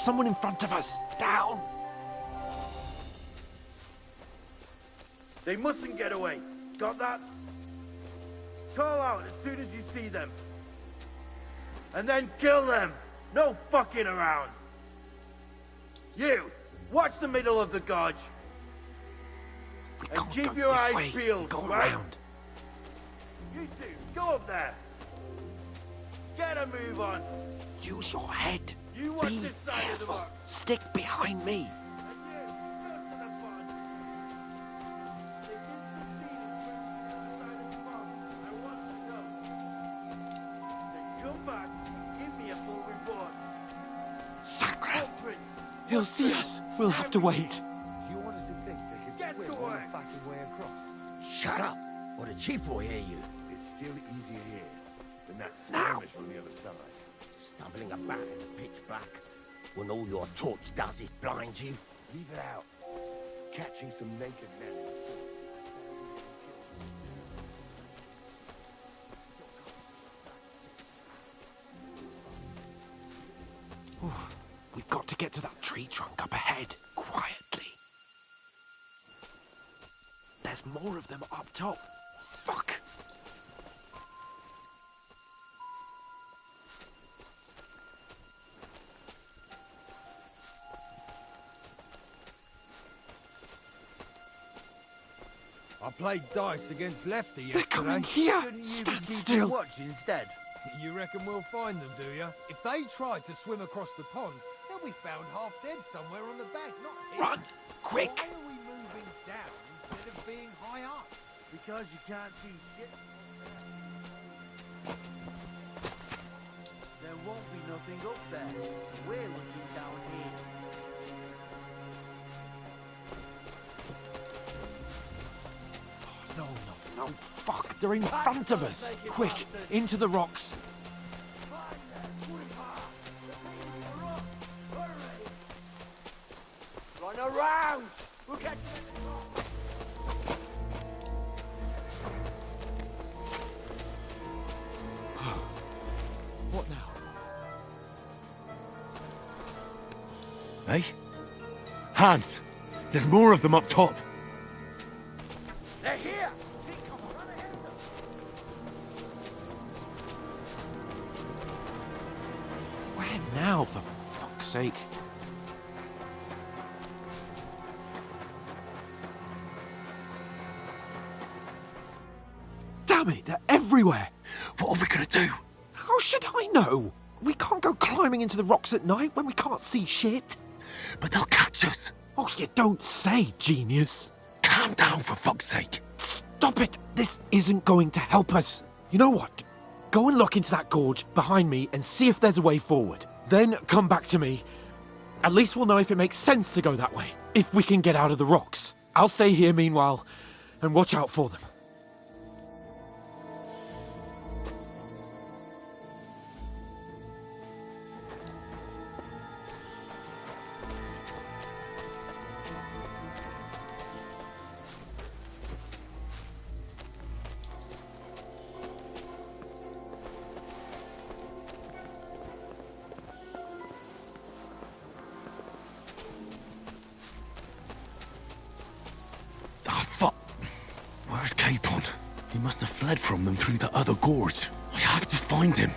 someone in front of us. Down! They mustn't get away. Got that? Call out as soon as you see them. And then kill them. No fucking around. You, watch the middle of the gorge. We And can't keep go your this eyes way. peeled, Go right? around. You two, go up there. Get a move on. Use your head. You watch Be this side of the careful. rock. Stick behind me. Sacre! He'll see us. We'll have to wait. You want us to think they Get could to swim on work. the fucking way across? Shut up, or the chief will hear you. It's still easier here than that Now. skirmish on the other side. Stumbling about in the pitch black, when all your torch does is blind you. Leave it out. Catching some naked men in the field. We've got to get to that tree trunk up ahead, quietly. There's more of them up top. Fuck! I played dice against Lefty They're yesterday. coming here! Shouldn't you Stand be keeping still! watch instead? You reckon we'll find them, do you? If they try to swim across the pond, they'll be found half dead somewhere on the bank, not here. Run! Quick! Why are we moving down instead of being high up? Because you can't see shit. There won't be nothing up there. We're looking down here. No, no, no. Fuck! They're in front of us! Quick! Into the rocks! Run around! We'll catch you at the top. What now? Hey? Hans! There's more of them up top! They're here! Where now, for fuck's sake? Damn it, they're everywhere! What are we gonna do? How should I know? We can't go climbing into the rocks at night when we can't see shit. But they'll catch us! Oh, you don't say, genius. Calm down, for fuck's sake! Stop it! This isn't going to help us. You know what? Go and look into that gorge behind me and see if there's a way forward. Then come back to me. At least we'll know if it makes sense to go that way. If we can get out of the rocks. I'll stay here meanwhile and watch out for them. Ah, fuck! Where's Capon? He must have fled from them through the other gorge. I have to find him.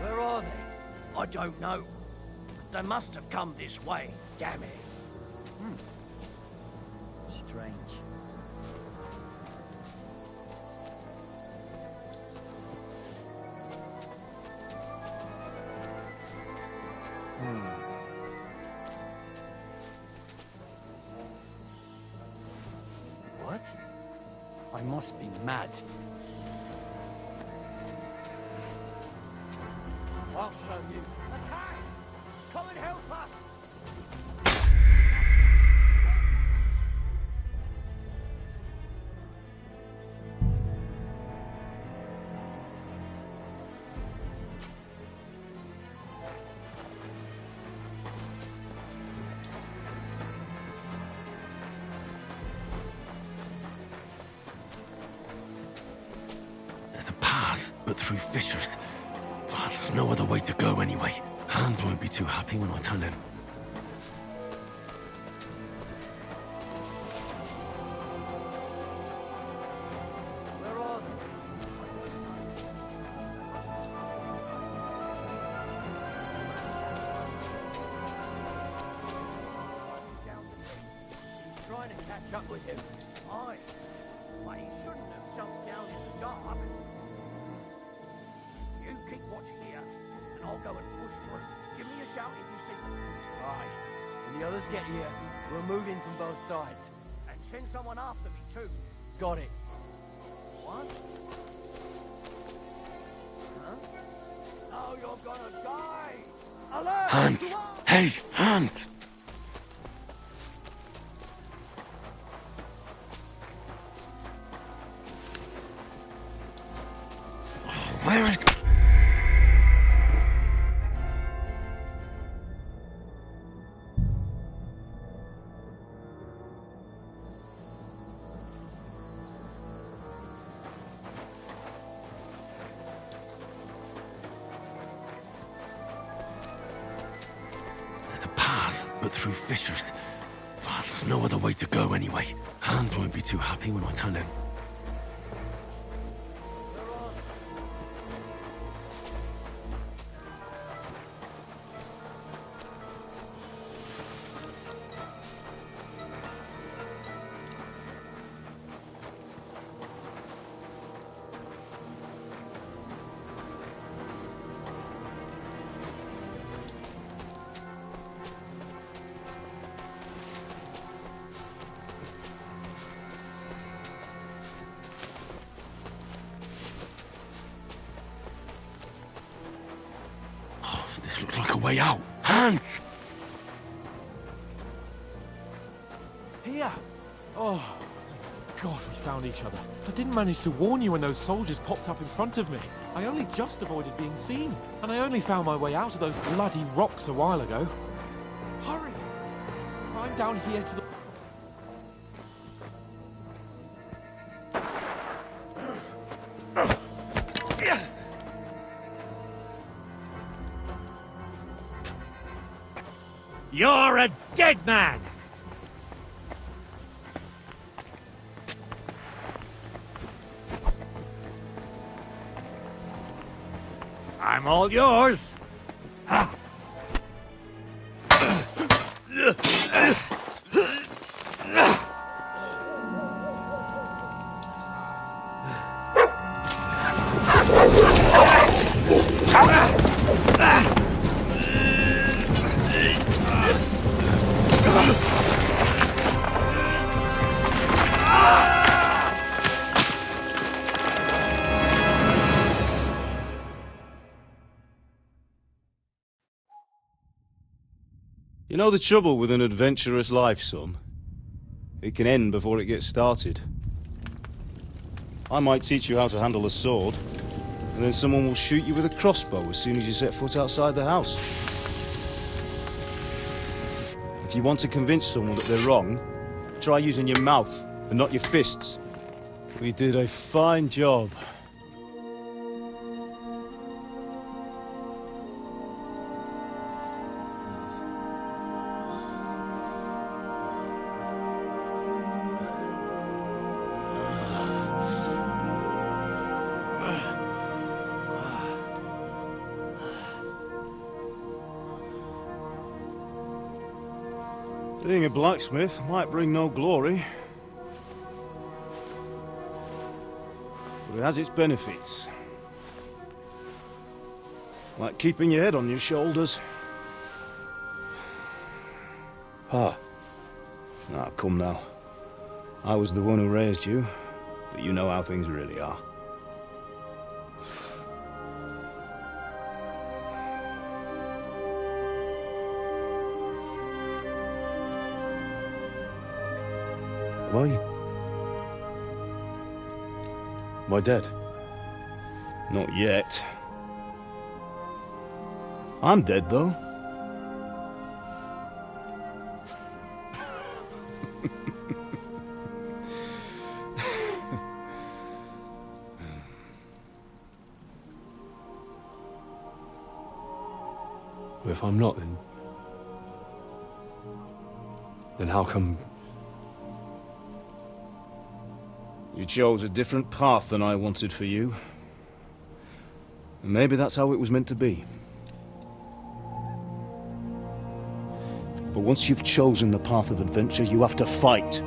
Where are they? I don't know. They must have come this way, damn it. Strange. What? I must be mad. I'll show you. Attack! Come and help us! There's a path, but through fissures. God, There's no other way to go anyway. Hans won't be too happy when I tell him. Where are they? Trying to catch up with him. Aye. But he shouldn't have jumped down in the dark. You keep watch here, and I'll go and push through. Give me a shout if you see them. Aye. When the others get here, we'll move in from both sides. And send someone after me too. Got it. What? Huh? Now you're gonna die! Alert! Hans! Hey, Hans! Where is... There's a path, but through fissures. Oh, there's no other way to go anyway. Hans won't be too happy when I tell him. This looks like a way out. Hans! Here! Oh, God, we found each other. I didn't manage to warn you when those soldiers popped up in front of me. I only just avoided being seen. And I only found my way out of those bloody rocks a while ago. Hurry! Climb down here to the... You're a dead man! I'm all yours! You know the trouble with an adventurous life, son? It can end before it gets started. I might teach you how to handle a sword, and then someone will shoot you with a crossbow as soon as you set foot outside the house. If you want to convince someone that they're wrong, try using your mouth and not your fists. We did a fine job. Being a blacksmith might bring no glory, but it has its benefits. Like keeping your head on your shoulders. Pa. Ah, come now. I was the one who raised you, but you know how things really are. Why? Am I dead? Not yet. I'm dead, though. if I'm not, then how come... You chose a different path than I wanted for you. And maybe that's how it was meant to be. But once you've chosen the path of adventure, you have to fight.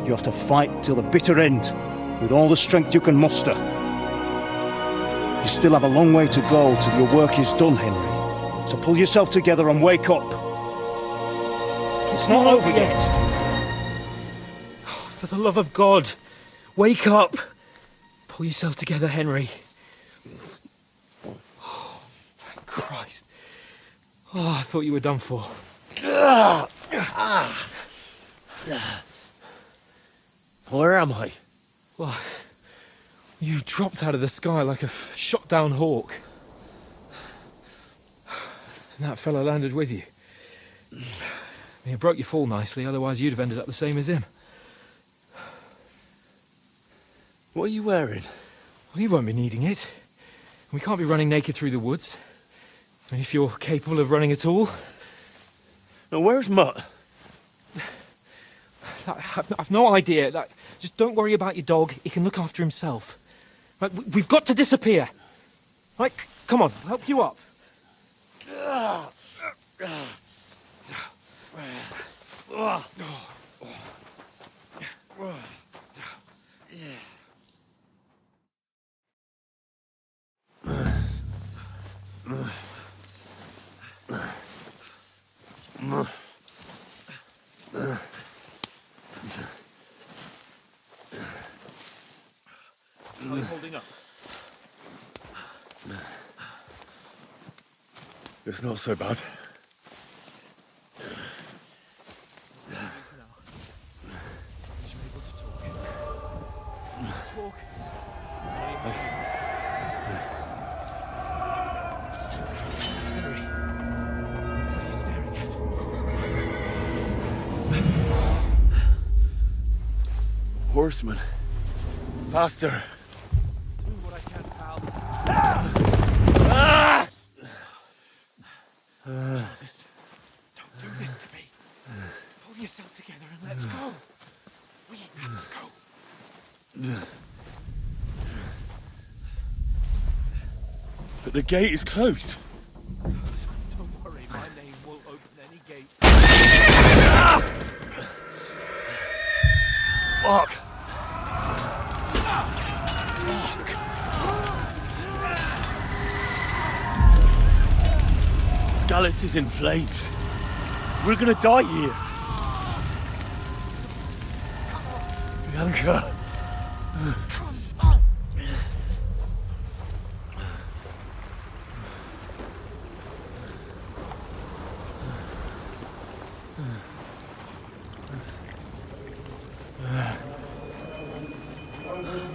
You have to fight till the bitter end, with all the strength you can muster. You still have a long way to go till your work is done, Henry. So pull yourself together and wake up. It's not over yet. For the love of God, wake up! Pull yourself together, Henry. Oh, thank Christ. Oh, I thought you were done for. Where am I? Well, you dropped out of the sky like a shot-down hawk. And that fella landed with you. I mean, it broke your fall nicely, otherwise you'd have ended up the same as him. What are you wearing? Well, you won't be needing it. We can't be running naked through the woods. I mean, if you're capable of running at all. Now, where's Mutt? I've no idea. Just don't worry about your dog. He can look after himself. Right, we've got to disappear. Right, come on, I'll help you up. How are you holding up? It's not so bad. Horseman. Faster. Do what I can, pal. Jesus, don't do this to me. Pull yourself together and let's go. We have to go. But the gate is closed. Don't worry, my name will open any gate. Fuck. Skalitz is in flames. We're gonna die here. Bianca.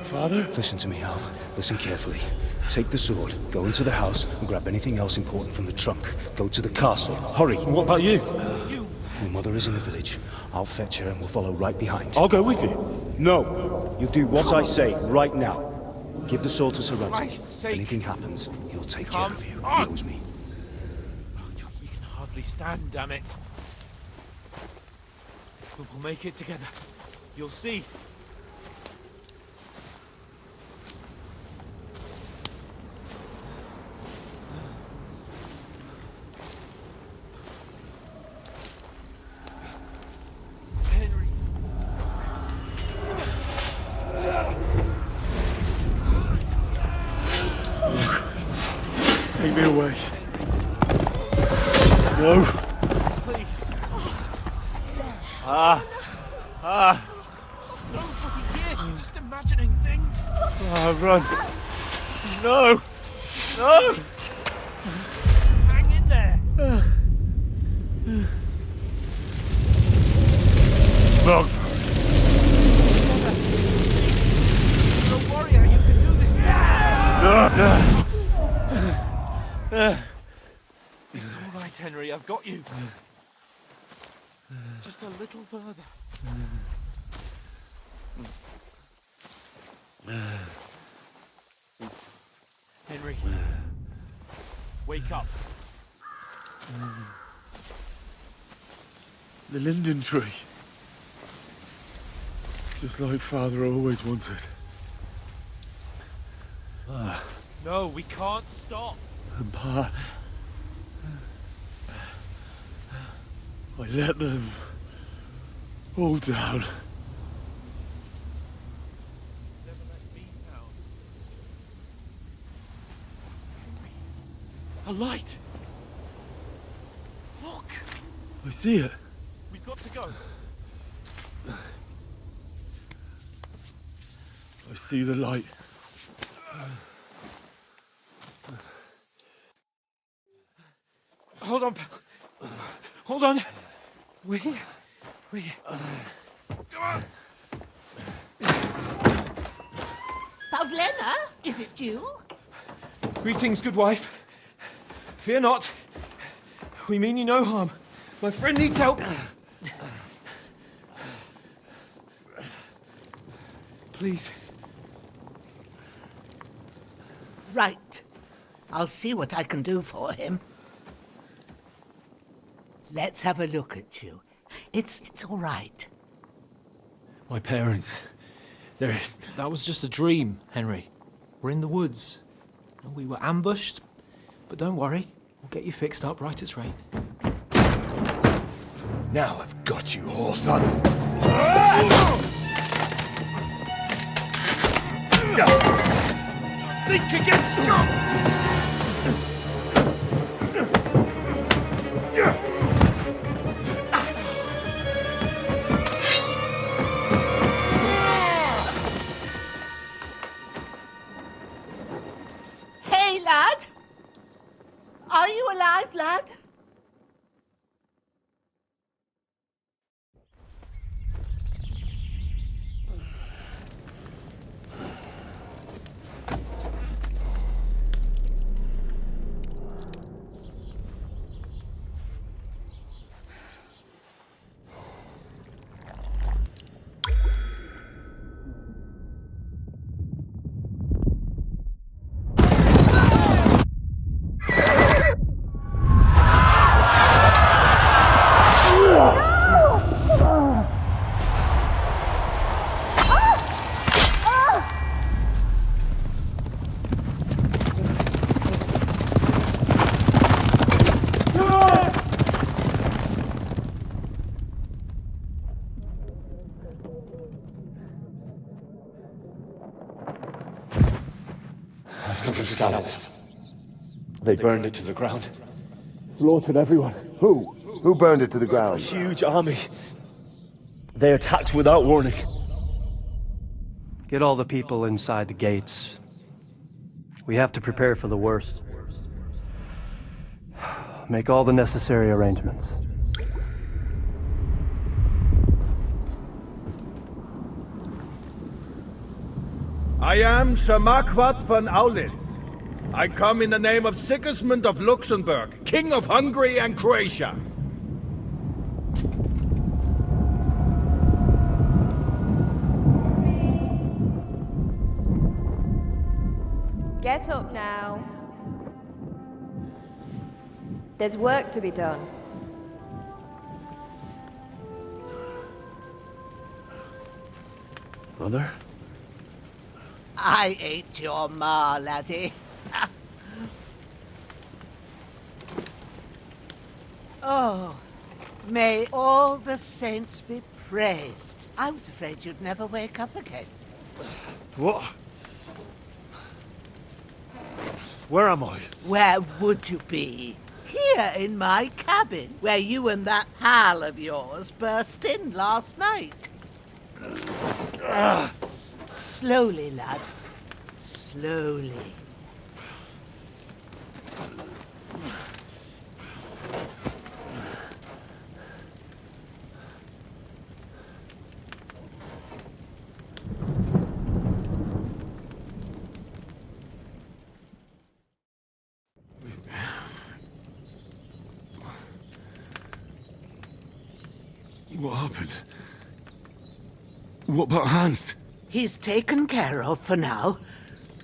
Father? Listen to me, Al. Listen carefully. Take the sword, go into the house, and grab anything else important from the trunk. Go to the castle. Hurry! What about you? Your mother is in the village. I'll fetch her and we'll follow right behind. I'll go with you. No! You do what I say, right now. Give the sword to Sir Roger. Christ's If sake. anything happens, he'll take care of you. He knows me. You can hardly stand, damn it. But we'll make it together. You'll see. Henry. Take me away. No. Please. Nobody here. Just imagining things. Run. No. No. Hang in there. Dogs. You're a warrior. You can do this. It's all right, Henry. I've got you. Just a little further. Henry, wake up. The linden tree. Just like Father always wanted. No, we can't stop. And Pa... I let them all down. Never let me down. A light. Look, I see it. we've got to go. I see the light. Hold on, pal. Hold on. We're here. Paulina, is it you? Greetings, good wife. Fear not. We mean you no harm. My friend needs help. Please. Right. I'll see what I can do for him. Let's have a look at you. It's all right. My parents. That was just a dream, Henry. We're in the woods. We were ambushed, but don't worry. We'll get you fixed up right as rain. Now I've got you, whore sons. Think against Hey, lad! Are you alive, lad? Henry of Skalitz. They burned it to the ground. Slaughtered everyone. Who? Who burned it to the ground? Huge army. They attacked without warning. Get all the people inside the gates. We have to prepare for the worst. Make all the necessary arrangements. I am Sir Marquardt von Aulitz. I come in the name of Sigismund of Luxembourg, King of Hungary and Croatia. Get up now. There's work to be done. Mother? I ain't your ma, laddie. Oh, may all the saints be praised. I was afraid you'd never wake up again. What? Where am I? Where would you be? Here in my cabin, where you and that pal of yours burst in last night. Slowly, lad. Slowly. What happened? What about Hans? He's taken care of for now,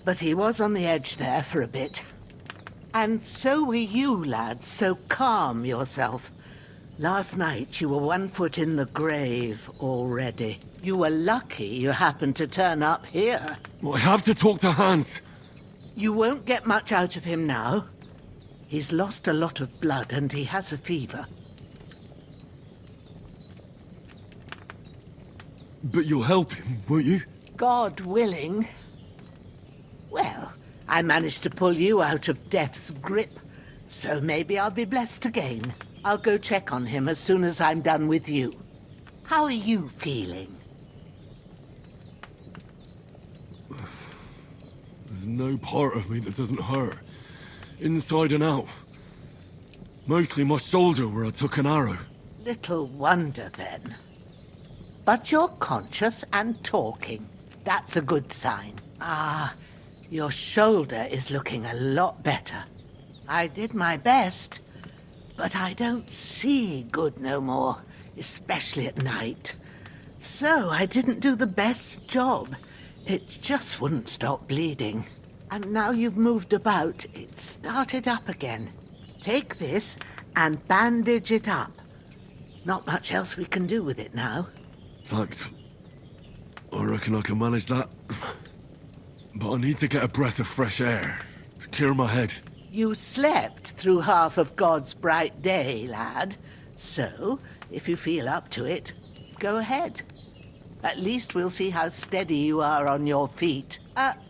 but he was on the edge there for a bit. And so were you, lad, so calm yourself. Last night you were 1 foot in the grave already. You were lucky you happened to turn up here. Well, I have to talk to Hans. You won't get much out of him now. He's lost a lot of blood and he has a fever. But you'll help him, won't you? God willing. Well, I managed to pull you out of death's grip, so maybe I'll be blessed again. I'll go check on him as soon as I'm done with you. How are you feeling? There's no part of me that doesn't hurt. Inside and out. Mostly my shoulder where I took an arrow. Little wonder then. But you're conscious and talking. That's a good sign. Ah, your shoulder is looking a lot better. I did my best, but I don't see good no more, especially at night. So I didn't do the best job. It just wouldn't stop bleeding. And now you've moved about, it started up again. Take this and bandage it up. Not much else we can do with it now. Thanks. I reckon I can manage that. But I need to get a breath of fresh air to clear my head. You slept through half of God's bright day, lad. So, if you feel up to it, go ahead. At least we'll see how steady you are on your feet.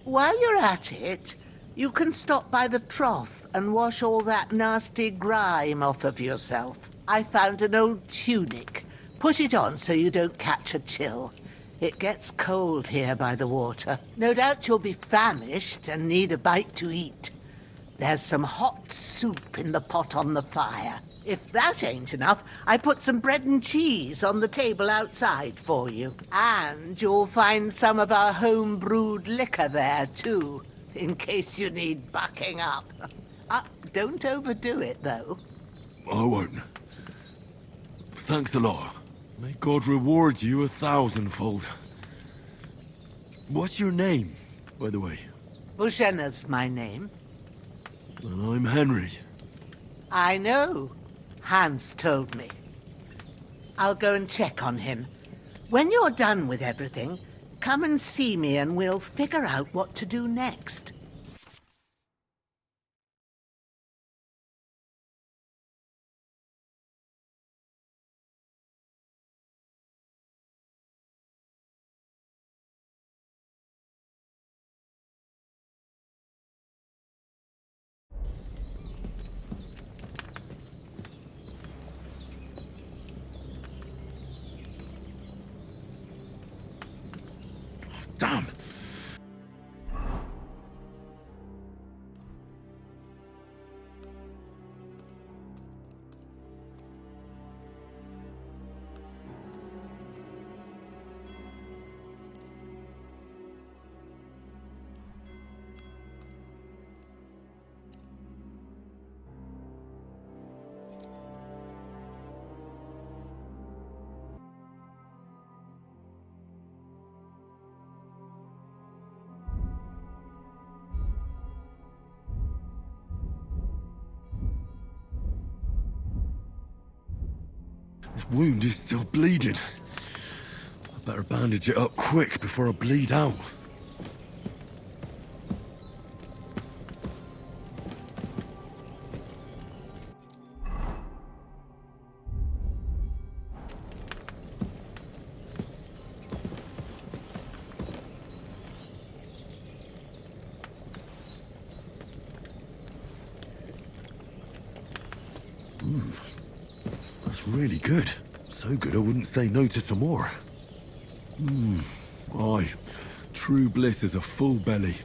While you're at it, you can stop by the trough and wash all that nasty grime off of yourself. I found an old tunic. Put it on so you don't catch a chill. It gets cold here by the water. No doubt you'll be famished and need a bite to eat. There's some hot soup in the pot on the fire. If that ain't enough, I put some bread and cheese on the table outside for you. And you'll find some of our home-brewed liquor there, too, in case you need bucking up. Don't overdo it, though. I won't. Thanks a lot. May God reward you 1,000-fold. What's your name, by the way? Bohemina's my name. And I'm Henry. I know. Hans told me. I'll go and check on him. When you're done with everything, come and see me and we'll figure out what to do next. Damn! This wound is still bleeding. I better bandage it up quick before I bleed out. That's really good. So good I wouldn't say no to some more. Aye. True bliss is a full belly.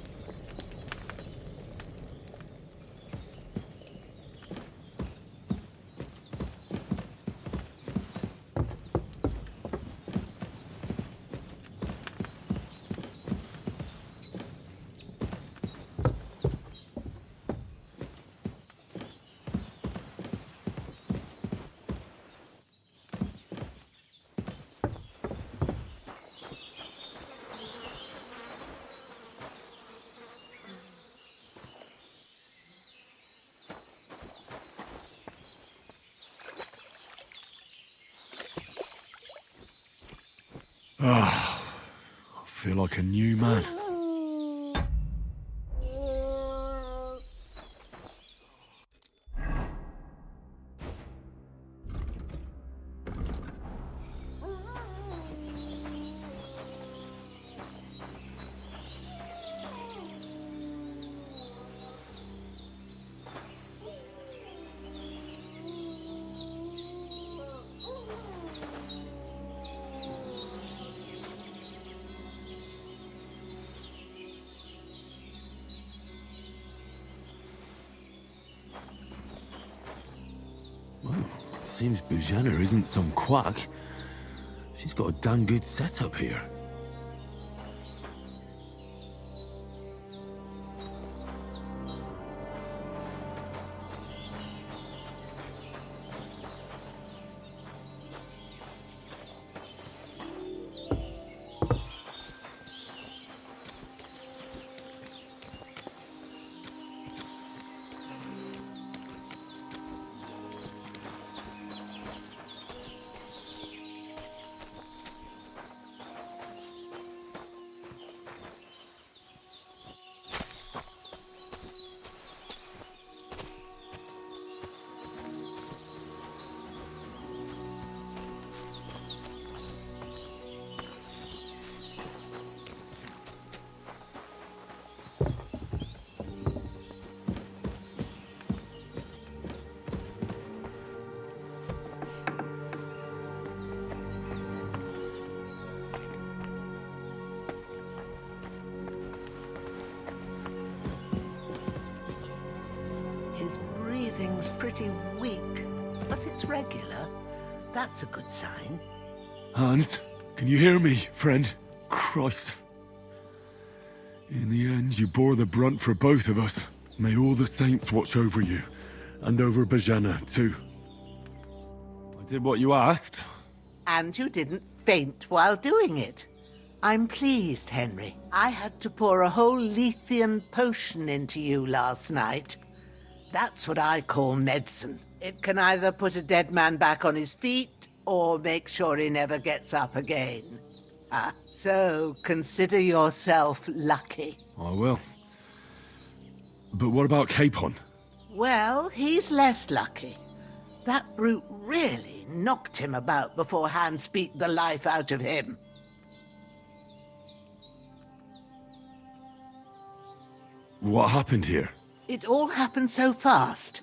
I feel like a new man. Seems Bohemia isn't some quack. She's got a damn good setup here. His breathing's pretty weak, but it's regular. That's a good sign. Hans, can you hear me, friend? Christ. In the end, you bore the brunt for both of us. May all the saints watch over you, and over Bohemia, too. I did what you asked. And you didn't faint while doing it. I'm pleased, Henry. I had to pour a whole Lethean potion into you last night. That's what I call medicine. It can either put a dead man back on his feet, or make sure he never gets up again. So consider yourself lucky. I will. But what about Capon? Well, he's less lucky. That brute really knocked him about before Hans beat the life out of him. What happened here? It all happened so fast.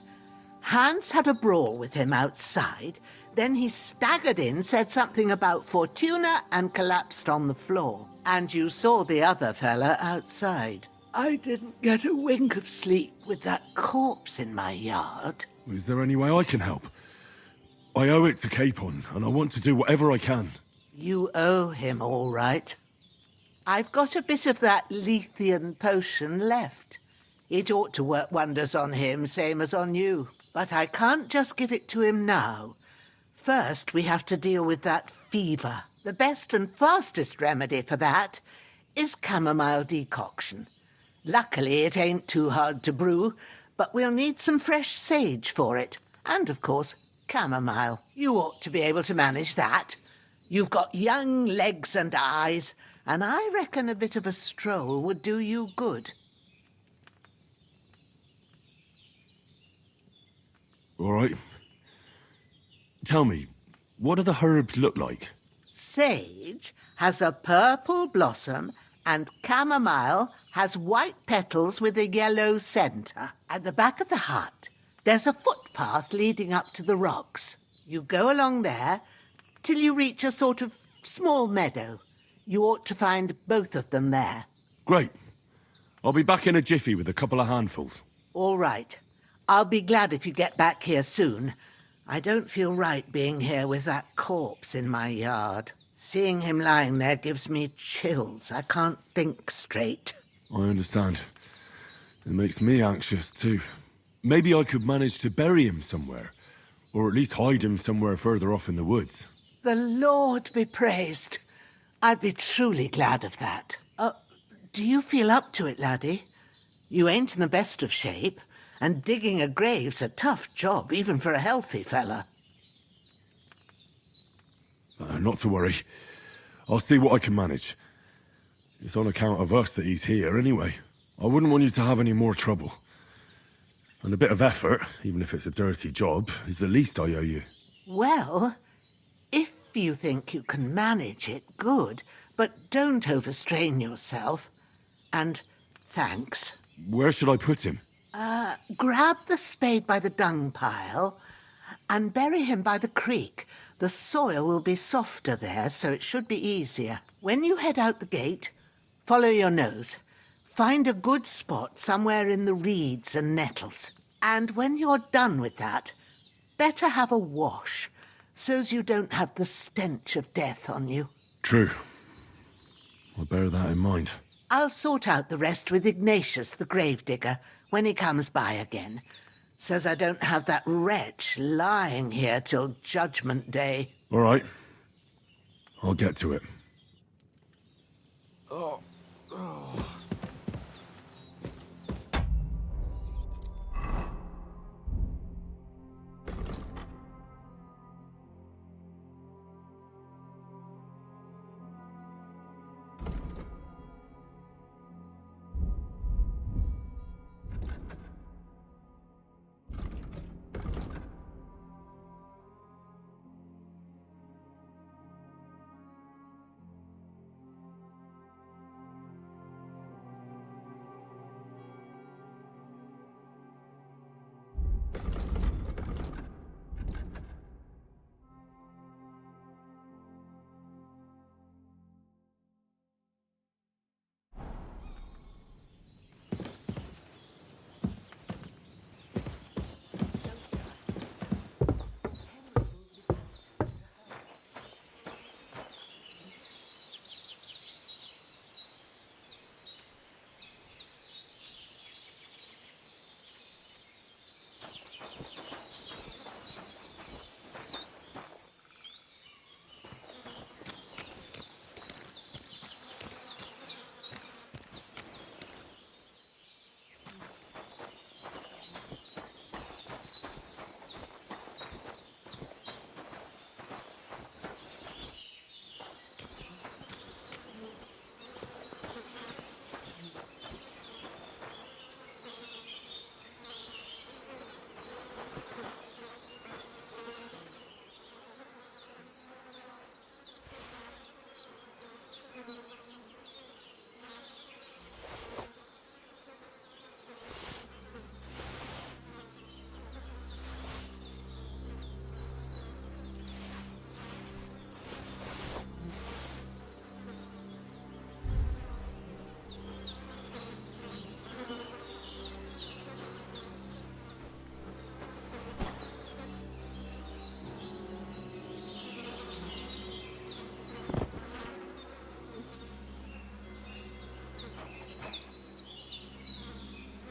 Hans had a brawl with him outside, then he staggered in, said something about Fortuna, and collapsed on the floor. And you saw the other fella outside. I didn't get a wink of sleep with that corpse in my yard. Is there any way I can help? I owe it to Capon, and I want to do whatever I can. You owe him, all right. I've got a bit of that Lethean potion left. It ought to work wonders on him, same as on you. But I can't just give it to him now. First, we have to deal with that fever. The best and fastest remedy for that is chamomile decoction. Luckily, it ain't too hard to brew, but we'll need some fresh sage for it. And, of course, chamomile. You ought to be able to manage that. You've got young legs and eyes, and I reckon a bit of a stroll would do you good. All right. Tell me, what do the herbs look like? Sage has a purple blossom, and chamomile has white petals with a yellow centre. At the back of the hut, there's a footpath leading up to the rocks. You go along there till you reach a sort of small meadow. You ought to find both of them there. Great. I'll be back in a jiffy with a couple of handfuls. All right. I'll be glad if you get back here soon. I don't feel right being here with that corpse in my yard. Seeing him lying there gives me chills. I can't think straight. I understand. It makes me anxious, too. Maybe I could manage to bury him somewhere. Or at least hide him somewhere further off in the woods. The Lord be praised. I'd be truly glad of that. Do you feel up to it, laddie? You ain't in the best of shape, and digging a grave's a tough job, even for a healthy fella. Not to worry. I'll see what I can manage. It's on account of us that he's here anyway. I wouldn't want you to have any more trouble. And a bit of effort, even if it's a dirty job, is the least I owe you. Well, if you think you can manage it, good. But don't overstrain yourself. And thanks. Where should I put him? Grab the spade by the dung pile and bury him by the creek. The soil will be softer there, so it should be easier. When you head out the gate, follow your nose. Find a good spot somewhere in the reeds and nettles. And when you're done with that, better have a wash, so's you don't have the stench of death on you. True. I'll bear that in mind. I'll sort out the rest with Ignatius, the gravedigger, when he comes by again, so's I don't have that wretch lying here till Judgment Day. All right. I'll get to it.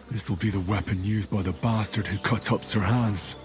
This will be the weapon used by the bastard who cut up Sir Hans.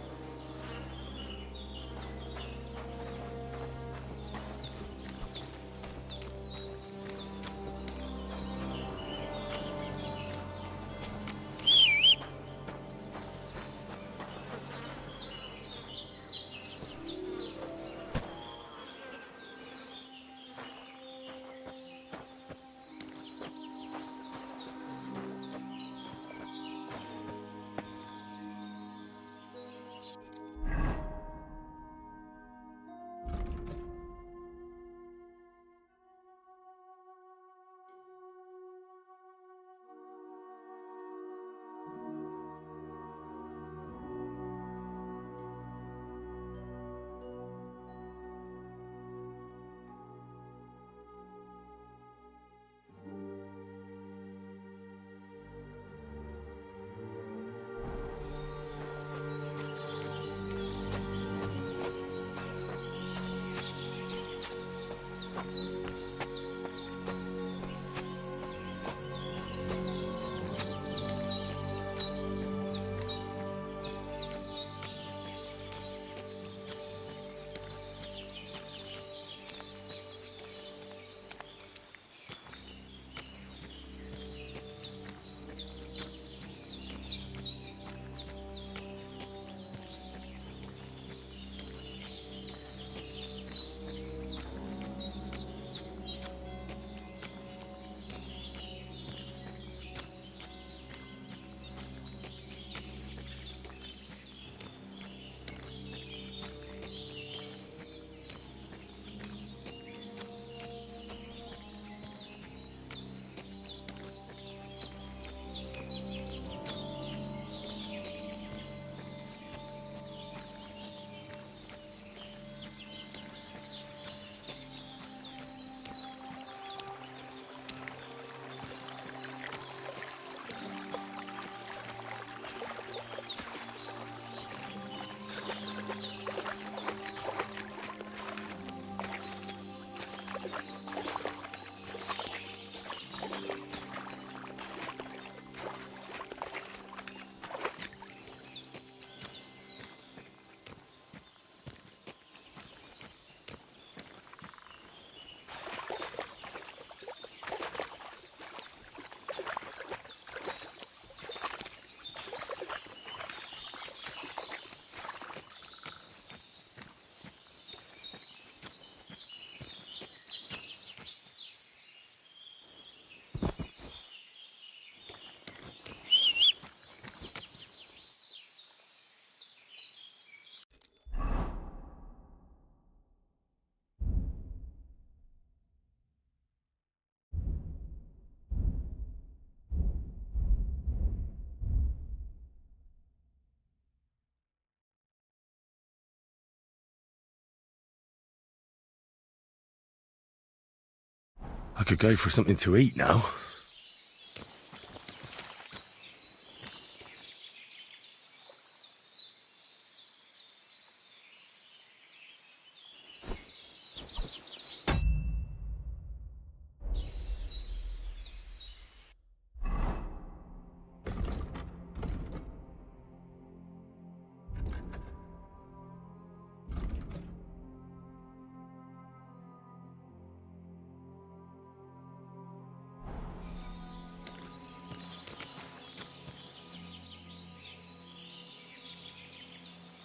I could go for something to eat now.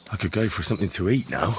I could go for something to eat now.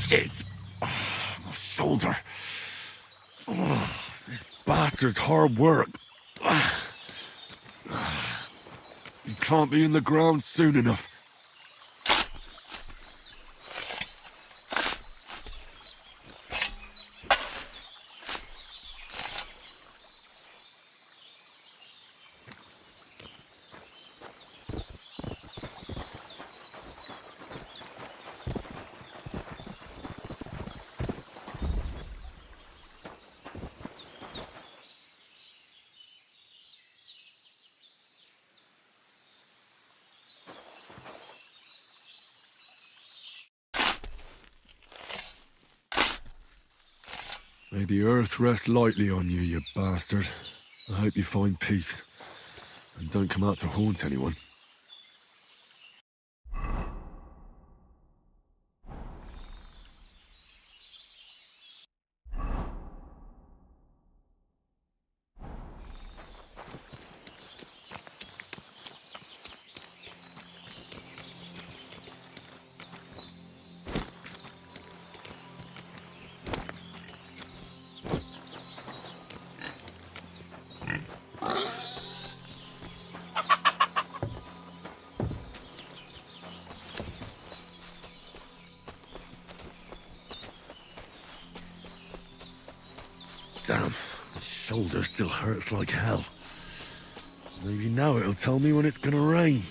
Shit! Oh, my shoulder. Oh, this bastard's hard work. He can't be in the ground soon enough. May the earth rest lightly on you, you bastard. I hope you find peace. And don't come out to haunt anyone. Damn, the shoulder still hurts like hell. Maybe now it'll tell me when it's gonna rain.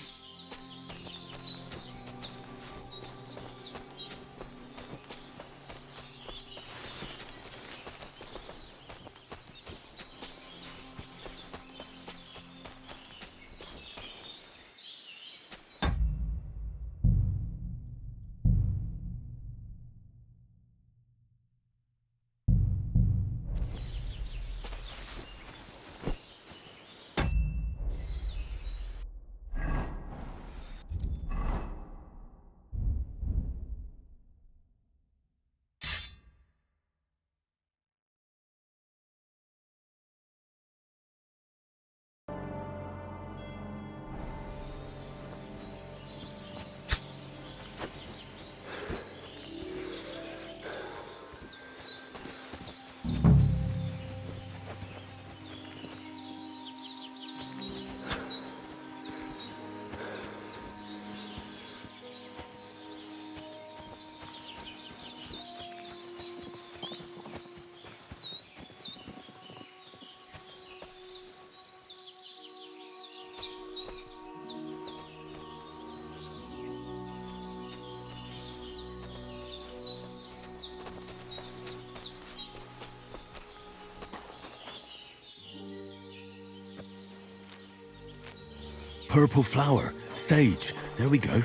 purple flower. Sage. There we go.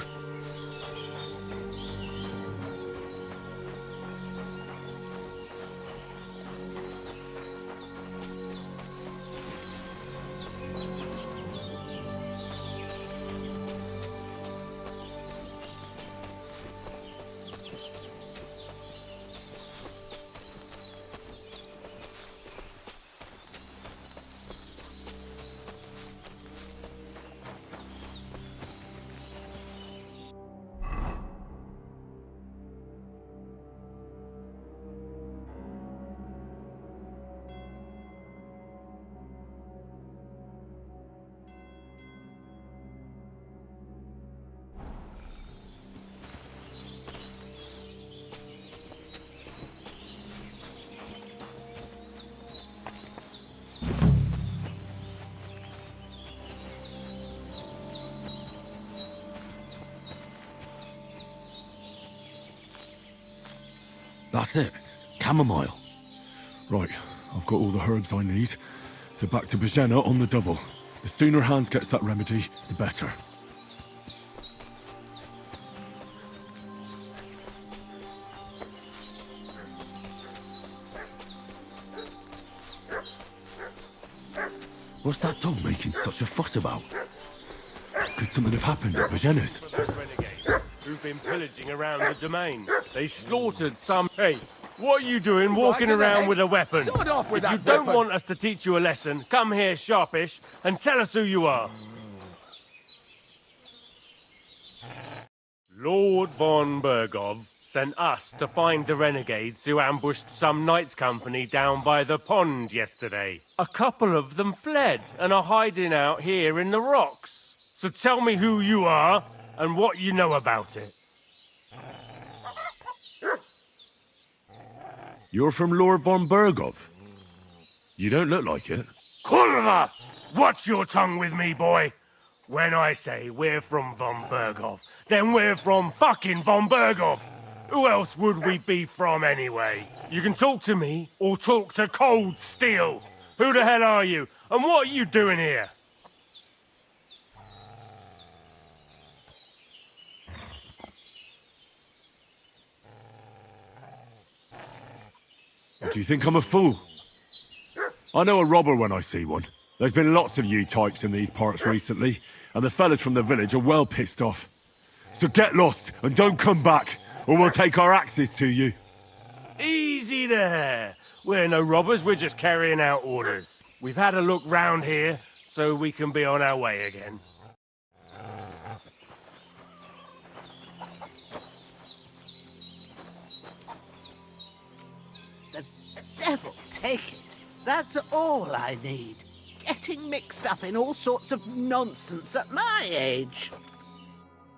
That's it. Chamomile. Right, I've got all the herbs I need. So back to Bohemia on the double. The sooner Hans gets that remedy, the better. What's that dog making such a fuss about? Could something have happened at Bohemia's? Renegades who've been pillaging around the domain. They slaughtered some... Hey, what are you doing walking around with a weapon? Sod off with if you that don't weapon. want us to teach you a lesson, come here sharpish and tell us who you are. Lord von Bergov sent us to find the renegades who ambushed some knights' company down by the pond yesterday. A couple of them fled and are hiding out here in the rocks. So tell me who you are and what you know about it. You're from Lord von Bergov. You don't look like it. Kurva! Watch your tongue with me, boy. When I say we're from von Bergov, then we're from fucking von Bergov. Who else would we be from anyway? You can talk to me or talk to cold steel. Who the hell are you? And what are you doing here? Do you think I'm a fool? I know a robber when I see one. There's been lots of you types in these parts recently, and the fellas from the village are well pissed off. So get lost and don't come back, or we'll take our axes to you. Easy there. We're no robbers, we're just carrying out orders. We've had a look round here, so we can be on our way again. The devil take it. That's all I need. Getting mixed up in all sorts of nonsense at my age.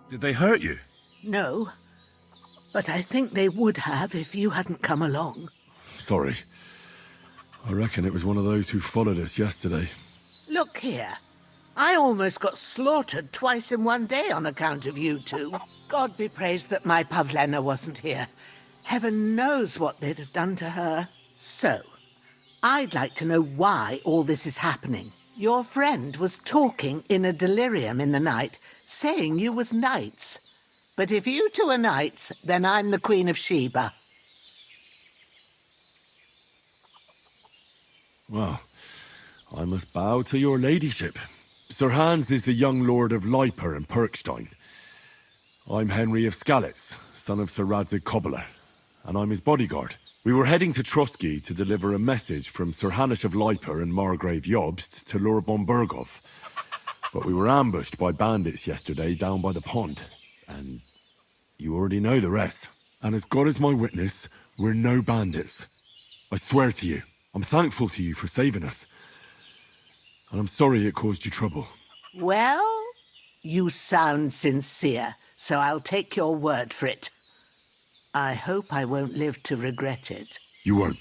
Did they hurt you? No, but I think they would have if you hadn't come along. Sorry. I reckon it was one of those who followed us yesterday. Look here. I almost got slaughtered twice in one day on account of you two. God be praised that my Pavlena wasn't here. Heaven knows what they'd have done to her. So, I'd like to know why all this is happening. Your friend was talking in a delirium in the night, saying you was knights. But if you two are knights, then I'm the Queen of Sheba. Well, I must bow to your ladyship. Sir Hans is the young lord of Leiper and Perkstein. I'm Henry of Skalitz, son of Sir Radzig Kobyla, and I'm his bodyguard. We were heading to Trotsky to deliver a message from Sir Hanish of Leiper and Margrave Jobst to Lord von Bergov. But we were ambushed by bandits yesterday down by the pond, and you already know the rest. And as God is my witness, we're no bandits. I swear to you, I'm thankful to you for saving us. And I'm sorry it caused you trouble. Well, you sound sincere, so I'll take your word for it. I hope I won't live to regret it. You won't.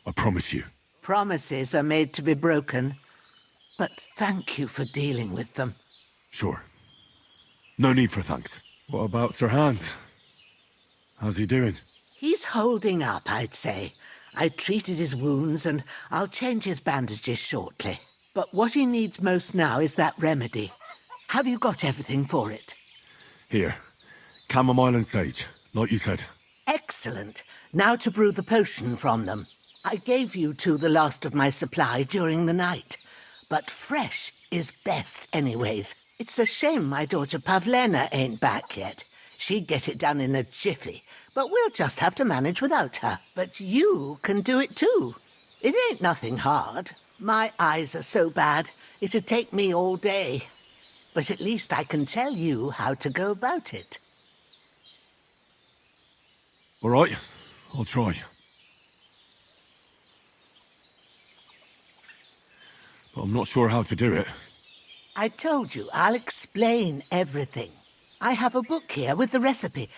I promise you. Promises are made to be broken, but thank you for dealing with them. Sure. No need for thanks. What about Sir Hans? How's he doing? He's holding up, I'd say. I treated his wounds, and I'll change his bandages shortly. But what he needs most now is that remedy. Have you got everything for it? Here. Chamomile and sage, like you said. Excellent. Now to brew the potion from them. I gave you two the last of my supply during the night. But fresh is best anyways. It's a shame my daughter Pavlena ain't back yet. She'd get it done in a jiffy, but we'll just have to manage without her. But you can do it too. It ain't nothing hard. My eyes are so bad, it'd take me all day. But at least I can tell you how to go about it. All right, I'll try. But I'm not sure how to do it. I told you, I'll explain everything. I have a book here with the recipe,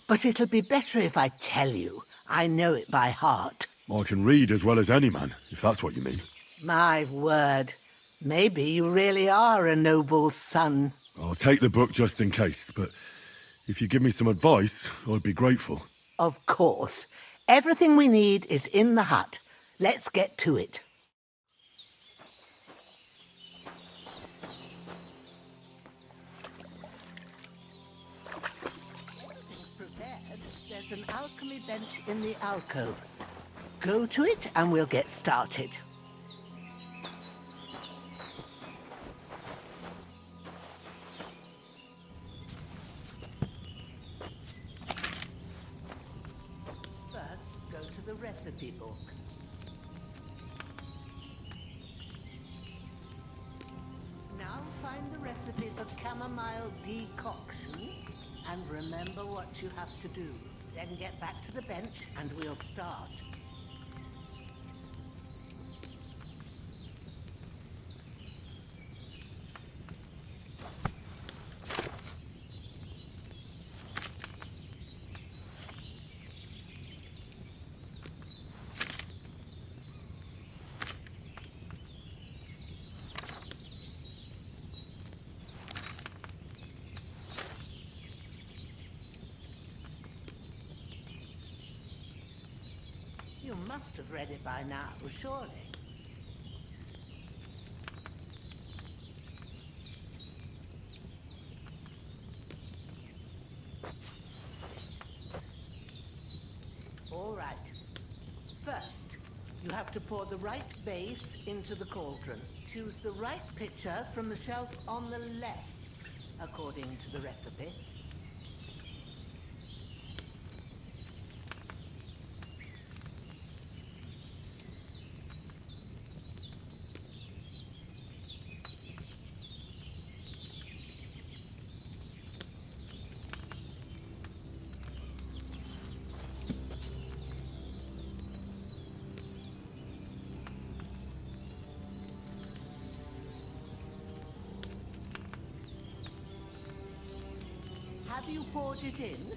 but it'll be better if I tell you. I know it by heart. I can read as well as any man, if that's what you mean. My word. Maybe you really are a noble son. I'll take the book just in case, but if you give me some advice, I'd be grateful. Of course. Everything we need is in the hut. Let's get to it. Everything's prepared. There's an alchemy bench in the alcove. Go to it and we'll get started. First, go to the recipe book. Now find the recipe for chamomile decoction and remember what you have to do. Then get back to the bench and we'll start. You must have read it by now, surely. All right. First, you have to pour the right base into the cauldron. Choose the right pitcher from the shelf on the left, according to the recipe. Have you poured it in?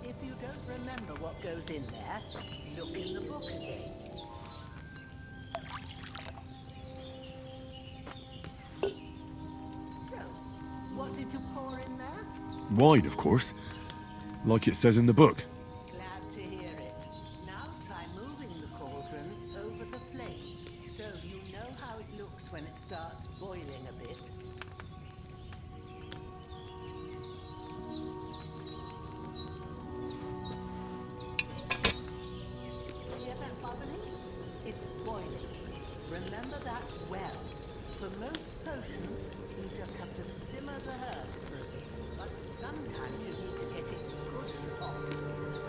If you don't remember what goes in there, look in the book again. So, what did you pour in there? Wine, of course. Like it says in the book. Glad to hear it. Now try moving the cauldron over the flame, so you know how it looks when it starts boiling a bit. Hear that bubbling? It's boiling. Remember that well. For most potions, you just have to simmer the herbs for a bit, but sometimes you need to get it good hot.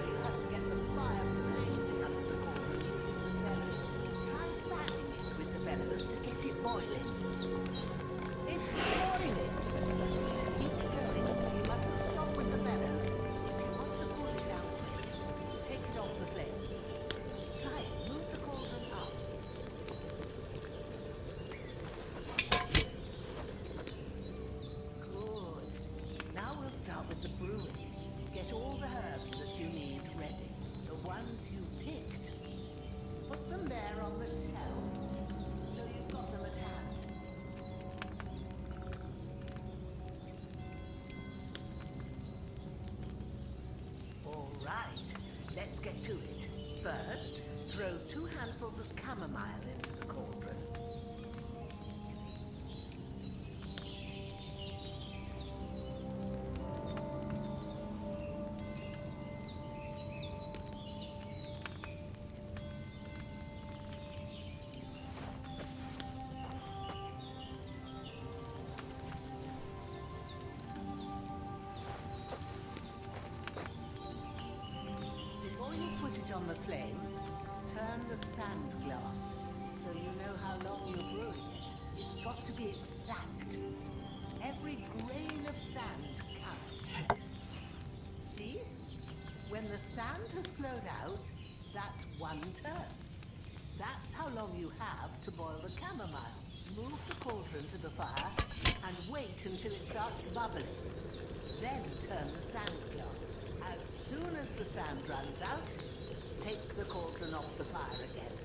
Get all the herbs that you need ready, the ones you picked. Put them there on the shelf, so you've got them at hand. All right, let's get to it. First, throw 2 handfuls of chamomile into the cauldron. Before you put it on the flame, turn the sand glass so you know how long you're brewing it. It's got to be exact. Every grain of sand counts. See? When the sand has flowed out, that's 1 turn. That's how long you have to boil the chamomile. Move the cauldron to the fire and wait until it starts bubbling. Then turn the sand glass. As soon as the sand runs out, take the cauldron off the fire again.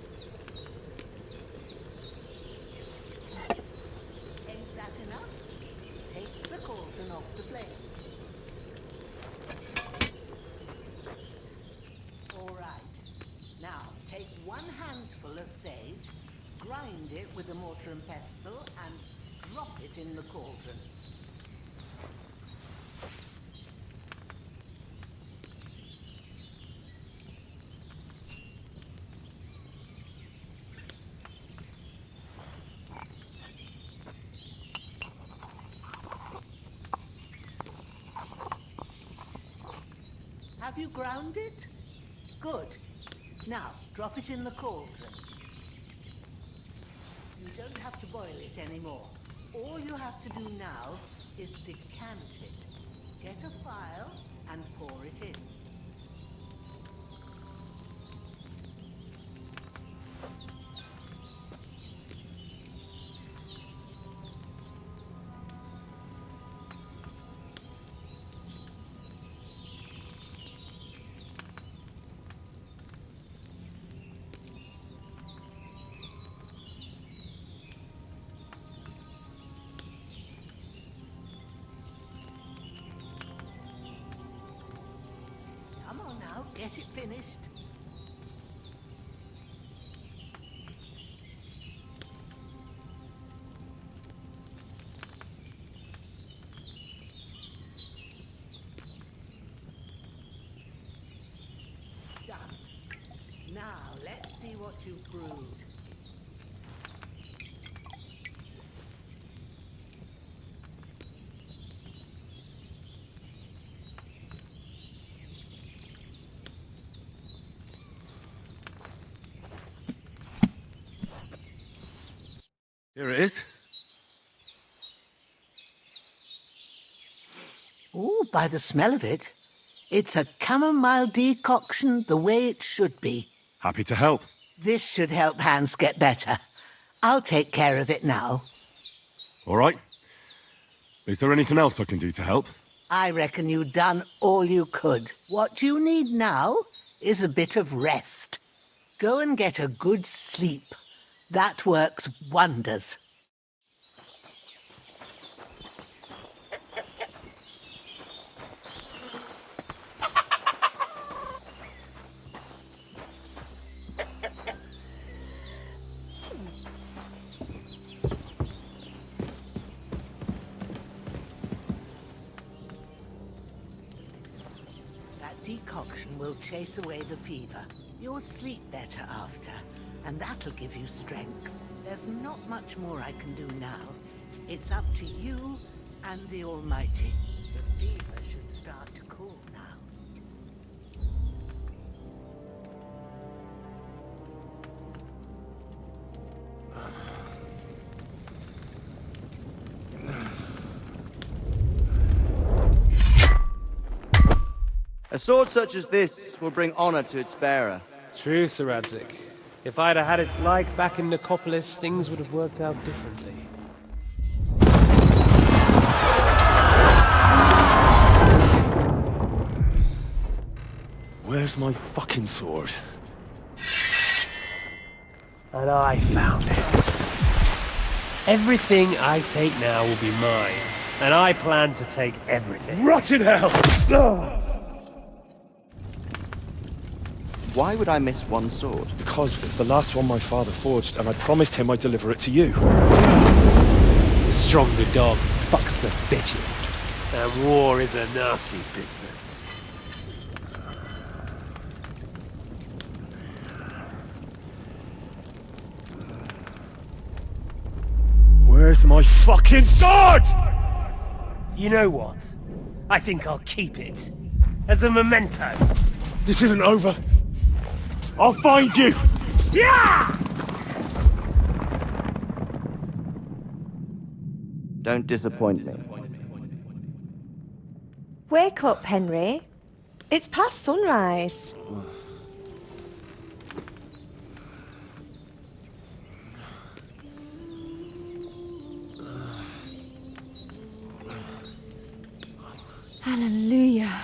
Ain't that enough? Take the cauldron off the flames. All right. Now, take 1 handful of sage, grind it with a mortar and pestle, and drop it in the cauldron. Have you ground it? Good. Now, drop it in the cauldron. You don't have to boil it anymore. All you have to do now is decant it. Get a phial and pour it in. Come on now, get it finished. Done. Now, let's see what you've brewed. Here it is. Oh, by the smell of it, it's a chamomile decoction the way it should be. Happy to help. This should help Hans get better. I'll take care of it now. All right. Is there anything else I can do to help? I reckon you've done all you could. What you need now is a bit of rest. Go and get a good sleep. That works wonders. That decoction will chase away the fever. You'll sleep better after, and that'll give you strength. There's not much more I can do now. It's up to you and the Almighty. The fever should start to cool now. A sword such as this will bring honor to its bearer. True, Sir Radzik. If I'd have had its like back in Nicopolis, things would have worked out differently. Where's my fucking sword? And I found it. Everything I take now will be mine, and I plan to take everything. Rotten hell! Why would I miss one sword? Because it's the last one my father forged, and I promised him I'd deliver it to you. The stronger dog fucks the bitches, and war is a nasty business. Where's my fucking sword? You know what? I think I'll keep it. As a memento. This isn't over. I'll find you! Yeah! Don't disappoint me. Wake up, Henry. It's past sunrise. Hallelujah.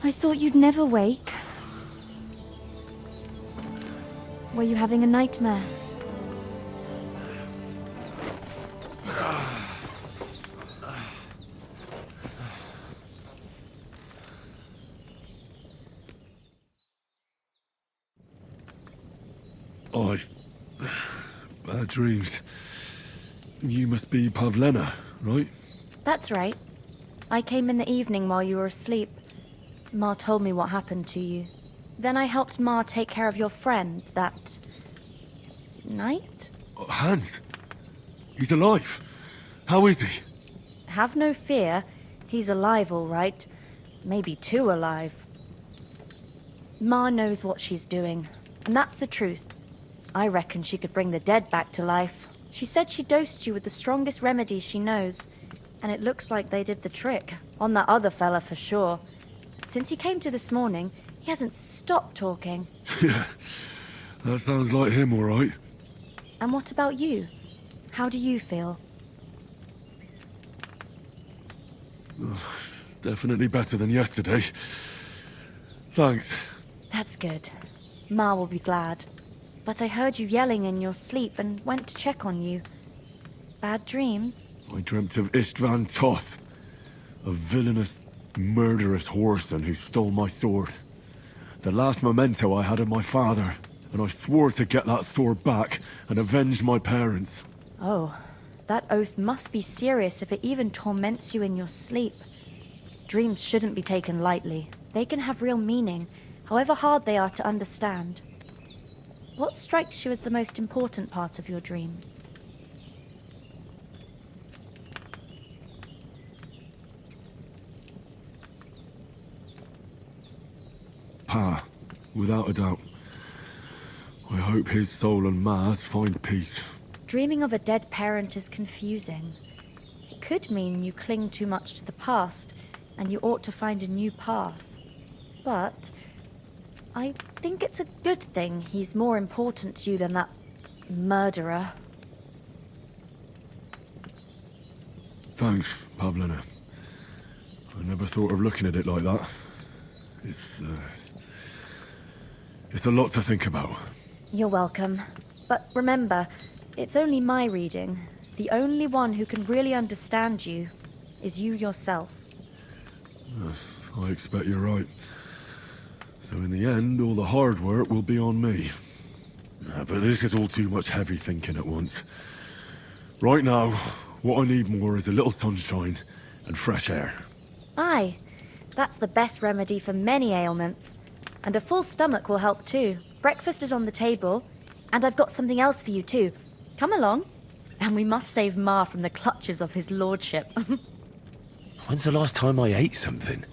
I thought you'd never wake. Were you having a nightmare? Bad dreams. You must be Pavlena, right? That's right. I came in the evening while you were asleep. Ma told me what happened to you. Then I helped Ma take care of your friend that night? Hans? He's alive. How is he? Have no fear. He's alive, all right. Maybe too alive. Ma knows what she's doing, and that's the truth. I reckon she could bring the dead back to life. She said she dosed you with the strongest remedies she knows, and it looks like they did the trick. On that other fella for sure. Since he came to this morning, he hasn't stopped talking. Yeah, that sounds like him, all right. And what about you? How do you feel? Definitely better than yesterday. Thanks. That's good. Ma will be glad. But I heard you yelling in your sleep and went to check on you. Bad dreams? I dreamt of Istvan Toth, a villainous, murderous whoreson who stole my sword. The last memento I had of my father, and I swore to get that sword back and avenge my parents. Oh, that oath must be serious if it even torments you in your sleep. Dreams shouldn't be taken lightly. They can have real meaning, however hard they are to understand. What strikes you as the most important part of your dream? Pa, without a doubt. I hope his soul and Ma's find peace. Dreaming of a dead parent is confusing. It could mean you cling too much to the past, and you ought to find a new path. But I think it's a good thing he's more important to you than that murderer. Thanks, Pavlena. I never thought of looking at it like that. It's a lot to think about. You're welcome. But remember, it's only my reading. The only one who can really understand you is you yourself. I expect you're right. So in the end, all the hard work will be on me. But this is all too much heavy thinking at once. Right now, what I need more is a little sunshine and fresh air. Aye, that's the best remedy for many ailments. And a full stomach will help too. Breakfast is on the table, and I've got something else for you too. Come along. And we must save Ma from the clutches of his lordship. When's the last time I ate something?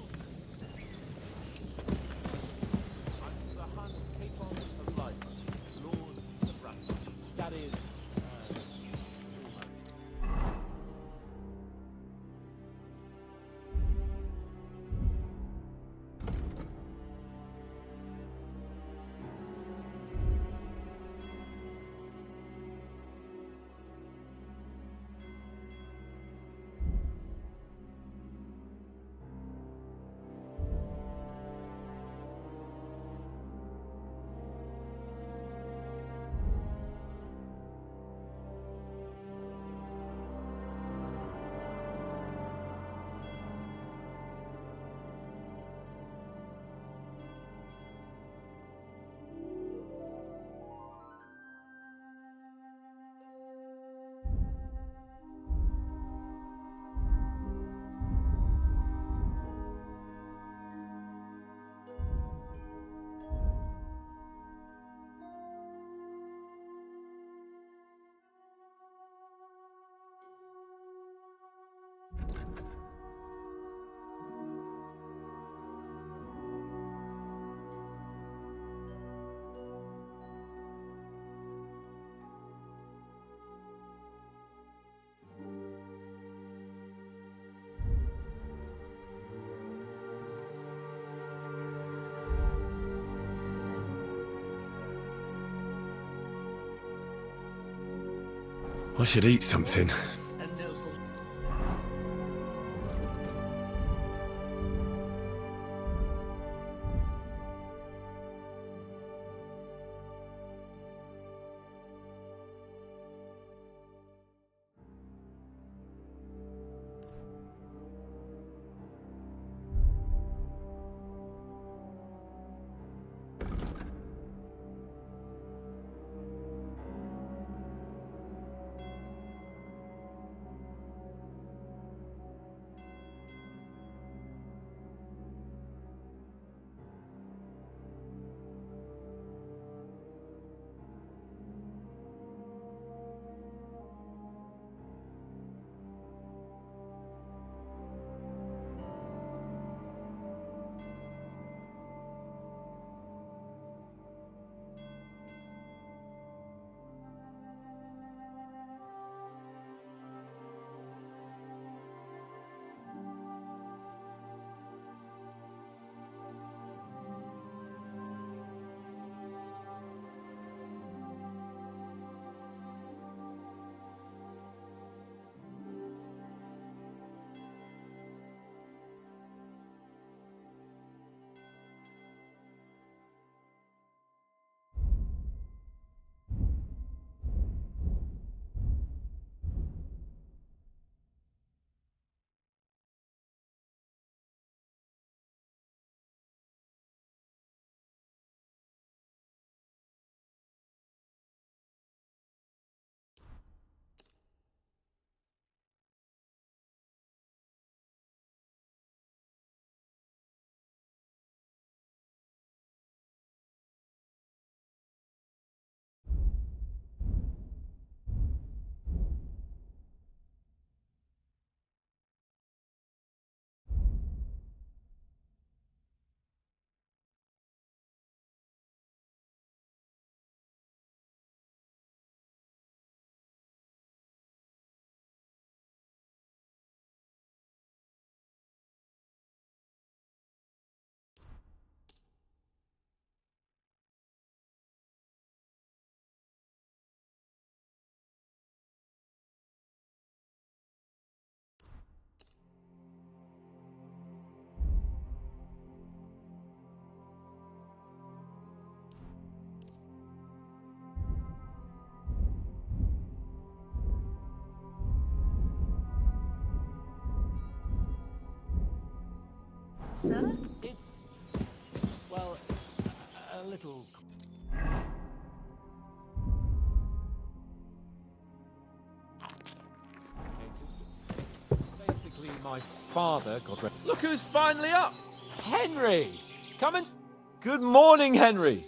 I should eat something. Sir? It's, well, a little... Basically, my father, God rest. Look who's finally up! Henry! Come and... Good morning, Henry!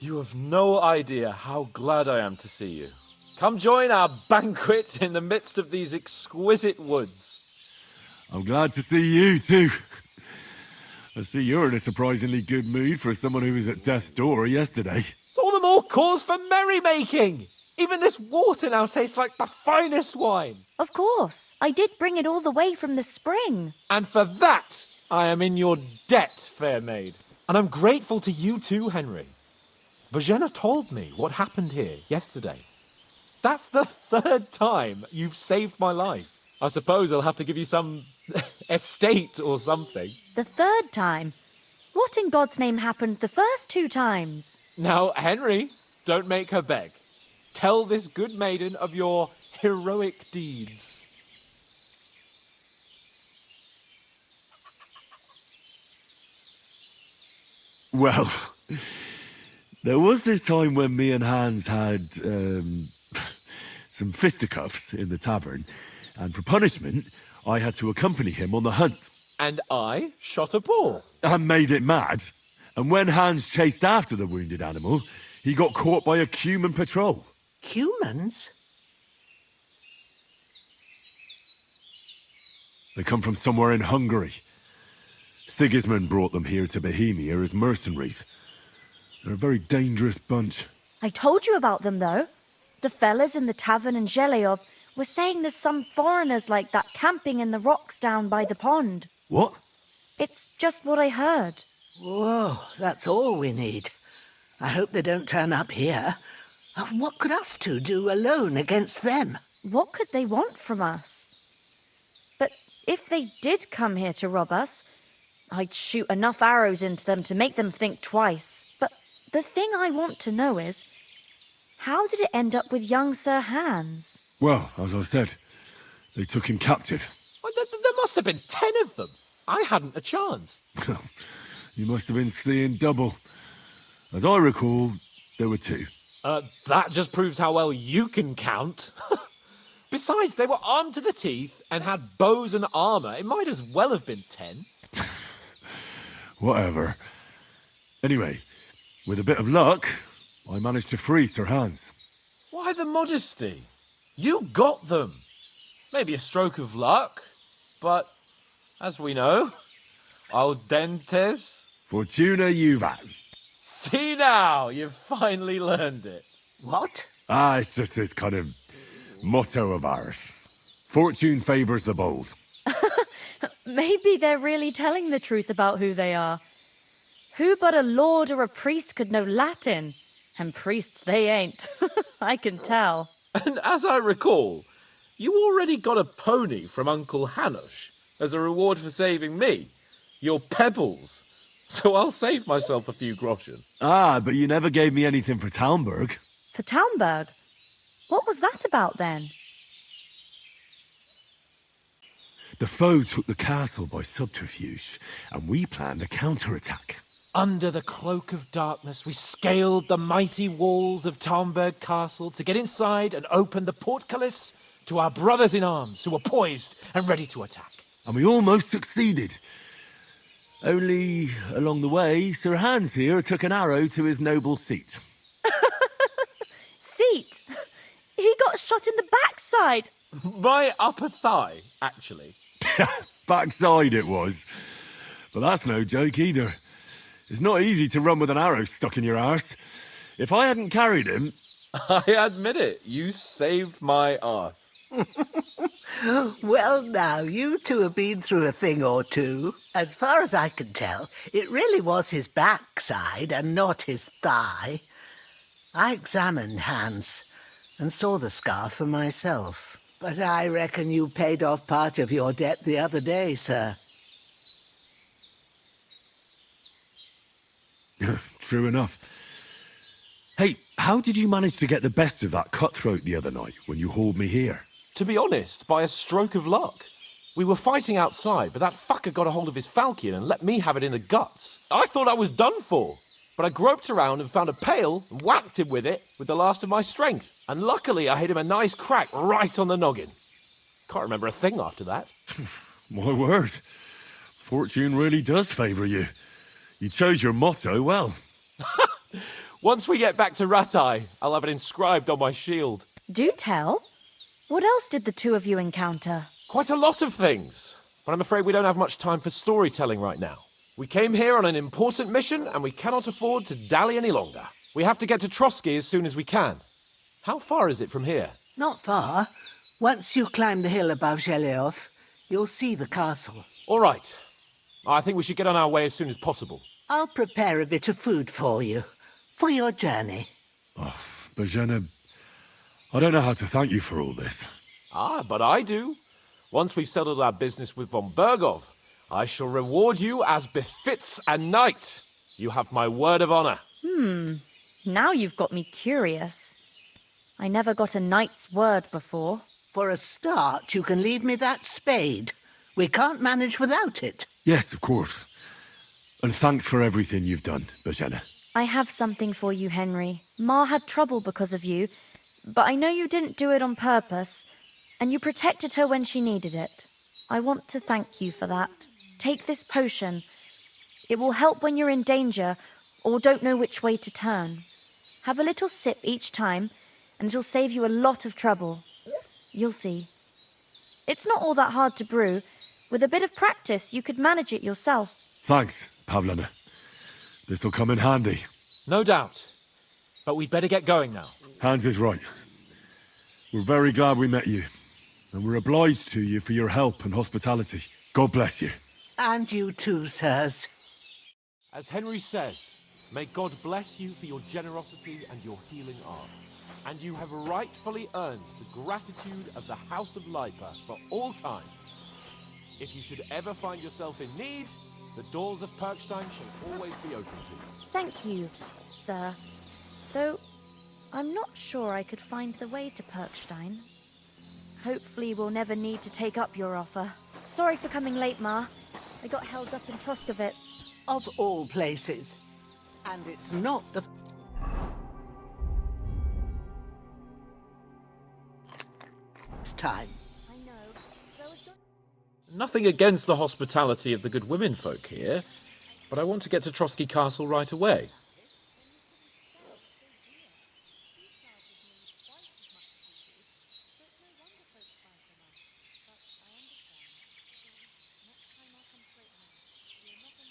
You have no idea how glad I am to see you. Come join our banquet in the midst of these exquisite woods. I'm glad to see you, too. I see you're in a surprisingly good mood for someone who was at death's door yesterday. It's all the more cause for merrymaking! Even this water now tastes like the finest wine. Of course. I did bring it all the way from the spring. And for that, I am in your debt, fair maid. And I'm grateful to you too, Henry. Bohemia told me what happened here yesterday. That's the 3rd time you've saved my life. I suppose I'll have to give you some estate or something. The 3rd time? What in God's name happened the first 2 times? Now, Henry, don't make her beg. Tell this good maiden of your heroic deeds. Well, there was this time when me and Hans had some fisticuffs in the tavern, and for punishment, I had to accompany him on the hunt. And I shot a boar. And made it mad. And when Hans chased after the wounded animal, he got caught by a human patrol. Humans? They come from somewhere in Hungary. Sigismund brought them here to Bohemia as mercenaries. They're a very dangerous bunch. I told you about them, though. The fellas in the tavern in Zheleov were saying there's some foreigners like that camping in the rocks down by the pond. What? It's just what I heard. Whoa, that's all we need. I hope they don't turn up here. What could us two do alone against them? What could they want from us? But if they did come here to rob us, I'd shoot enough arrows into them to make them think twice. But the thing I want to know is, how did it end up with young Sir Hans? Well, as I said, they took him captive. Well, there must have been 10 of them. I hadn't a chance. You must have been seeing double. As I recall, there were 2. That just proves how well you can count. Besides, they were armed to the teeth and had bows and armour. It might as well have been 10. Whatever. Anyway, with a bit of luck, I managed to free Sir Hans. Why the modesty? You got them. Maybe a stroke of luck, but as we know, audentes. Fortuna juvat. See now, you've finally learned it. What? It's just this kind of motto of ours. Fortune favours the bold. Maybe they're really telling the truth about who they are. Who but a lord or a priest could know Latin? And priests they ain't. I can tell. And as I recall, you already got a pony from Uncle Hanush as a reward for saving me. Your pebbles. So I'll save myself a few groschen. But you never gave me anything for Talmberg. For Talmberg? What was that about then? The foe took the castle by subterfuge, and we planned a counterattack. Under the cloak of darkness, we scaled the mighty walls of Talmberg Castle to get inside and open the portcullis to our brothers in arms who were poised and ready to attack. And we almost succeeded. Only, along the way, Sir Hans here took an arrow to his noble seat. Seat? He got shot in the backside. My upper thigh, actually. Backside it was. But that's no joke either. It's not easy to run with an arrow stuck in your arse. If I hadn't carried him... I admit it, you saved my arse. Well, now, you two have been through a thing or two. As far as I can tell, it really was his backside and not his thigh. I examined Hans and saw the scar for myself. But I reckon you paid off part of your debt the other day, sir. True enough. Hey, how did you manage to get the best of that cutthroat the other night when you hauled me here? To be honest, by a stroke of luck. We were fighting outside, but that fucker got a hold of his falchion and let me have it in the guts. I thought I was done for, but I groped around and found a pail and whacked him with it with the last of my strength. And luckily I hit him a nice crack right on the noggin. Can't remember a thing after that. My word. Fortune really does favour you. You chose your motto well. Once we get back to Ratai, I'll have it inscribed on my shield. Do tell. What else did the two of you encounter? Quite a lot of things, but I'm afraid we don't have much time for storytelling right now. We came here on an important mission, and we cannot afford to dally any longer. We have to get to Trotsky as soon as we can. How far is it from here? Not far. Once you climb the hill above Geleoth, you'll see the castle. All right. I think we should get on our way as soon as possible. I'll prepare a bit of food for you, for your journey. Oh, Bohemia, I don't know how to thank you for all this. But I do. Once we've settled our business with von Bergov, I shall reward you as befits a knight. You have my word of honor. Now you've got me curious. I never got a knight's word before. For a start, you can leave me that spade. We can't manage without it. Yes, of course. And thanks for everything you've done, Bohemia. I have something for you, Henry. Ma had trouble because of you, but I know you didn't do it on purpose, and you protected her when she needed it. I want to thank you for that. Take this potion. It will help when you're in danger or don't know which way to turn. Have a little sip each time, and it'll save you a lot of trouble. You'll see. It's not all that hard to brew. With a bit of practice, you could manage it yourself. Thanks, Pavlina. This'll come in handy. No doubt. But we'd better get going now. Hans is right. We're very glad we met you. And we're obliged to you for your help and hospitality. God bless you. And you too, sirs. As Henry says, May God bless you for your generosity and your healing arts. And you have rightfully earned the gratitude of the House of Lipa for all time. If you should ever find yourself in need, the doors of Perkstein shall always be open to you. Thank you, sir. Though, I'm not sure I could find the way to Perkstein. Hopefully we'll never need to take up your offer. Sorry for coming late, Ma. I got held up in Troskowitz. Of all places. And it's not the... time. I know. Nothing against the hospitality of the good women folk here, but I want to get to Trotsky Castle right away.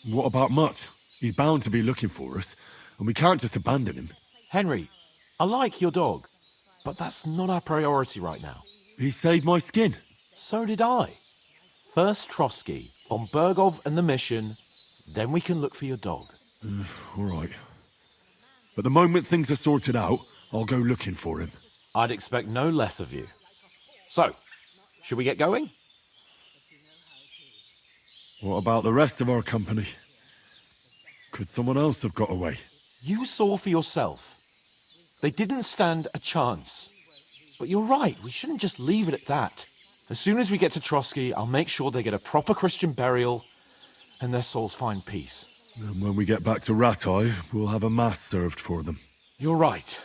What about Mutt? He's bound to be looking for us, and we can't just abandon him. Henry, I like your dog, but that's not our priority right now. He saved my skin. So did I. First Trotsky, von Bergov and the mission, then we can look for your dog. All right. But the moment things are sorted out, I'll go looking for him. I'd expect no less of you. So, should we get going? What about the rest of our company? Could someone else have got away? You saw for yourself. They didn't stand a chance. But you're right, we shouldn't just leave it at that. As soon as we get to Trotsky, I'll make sure they get a proper Christian burial and their souls find peace. And when we get back to Ratai, we'll have a mass served for them. You're right.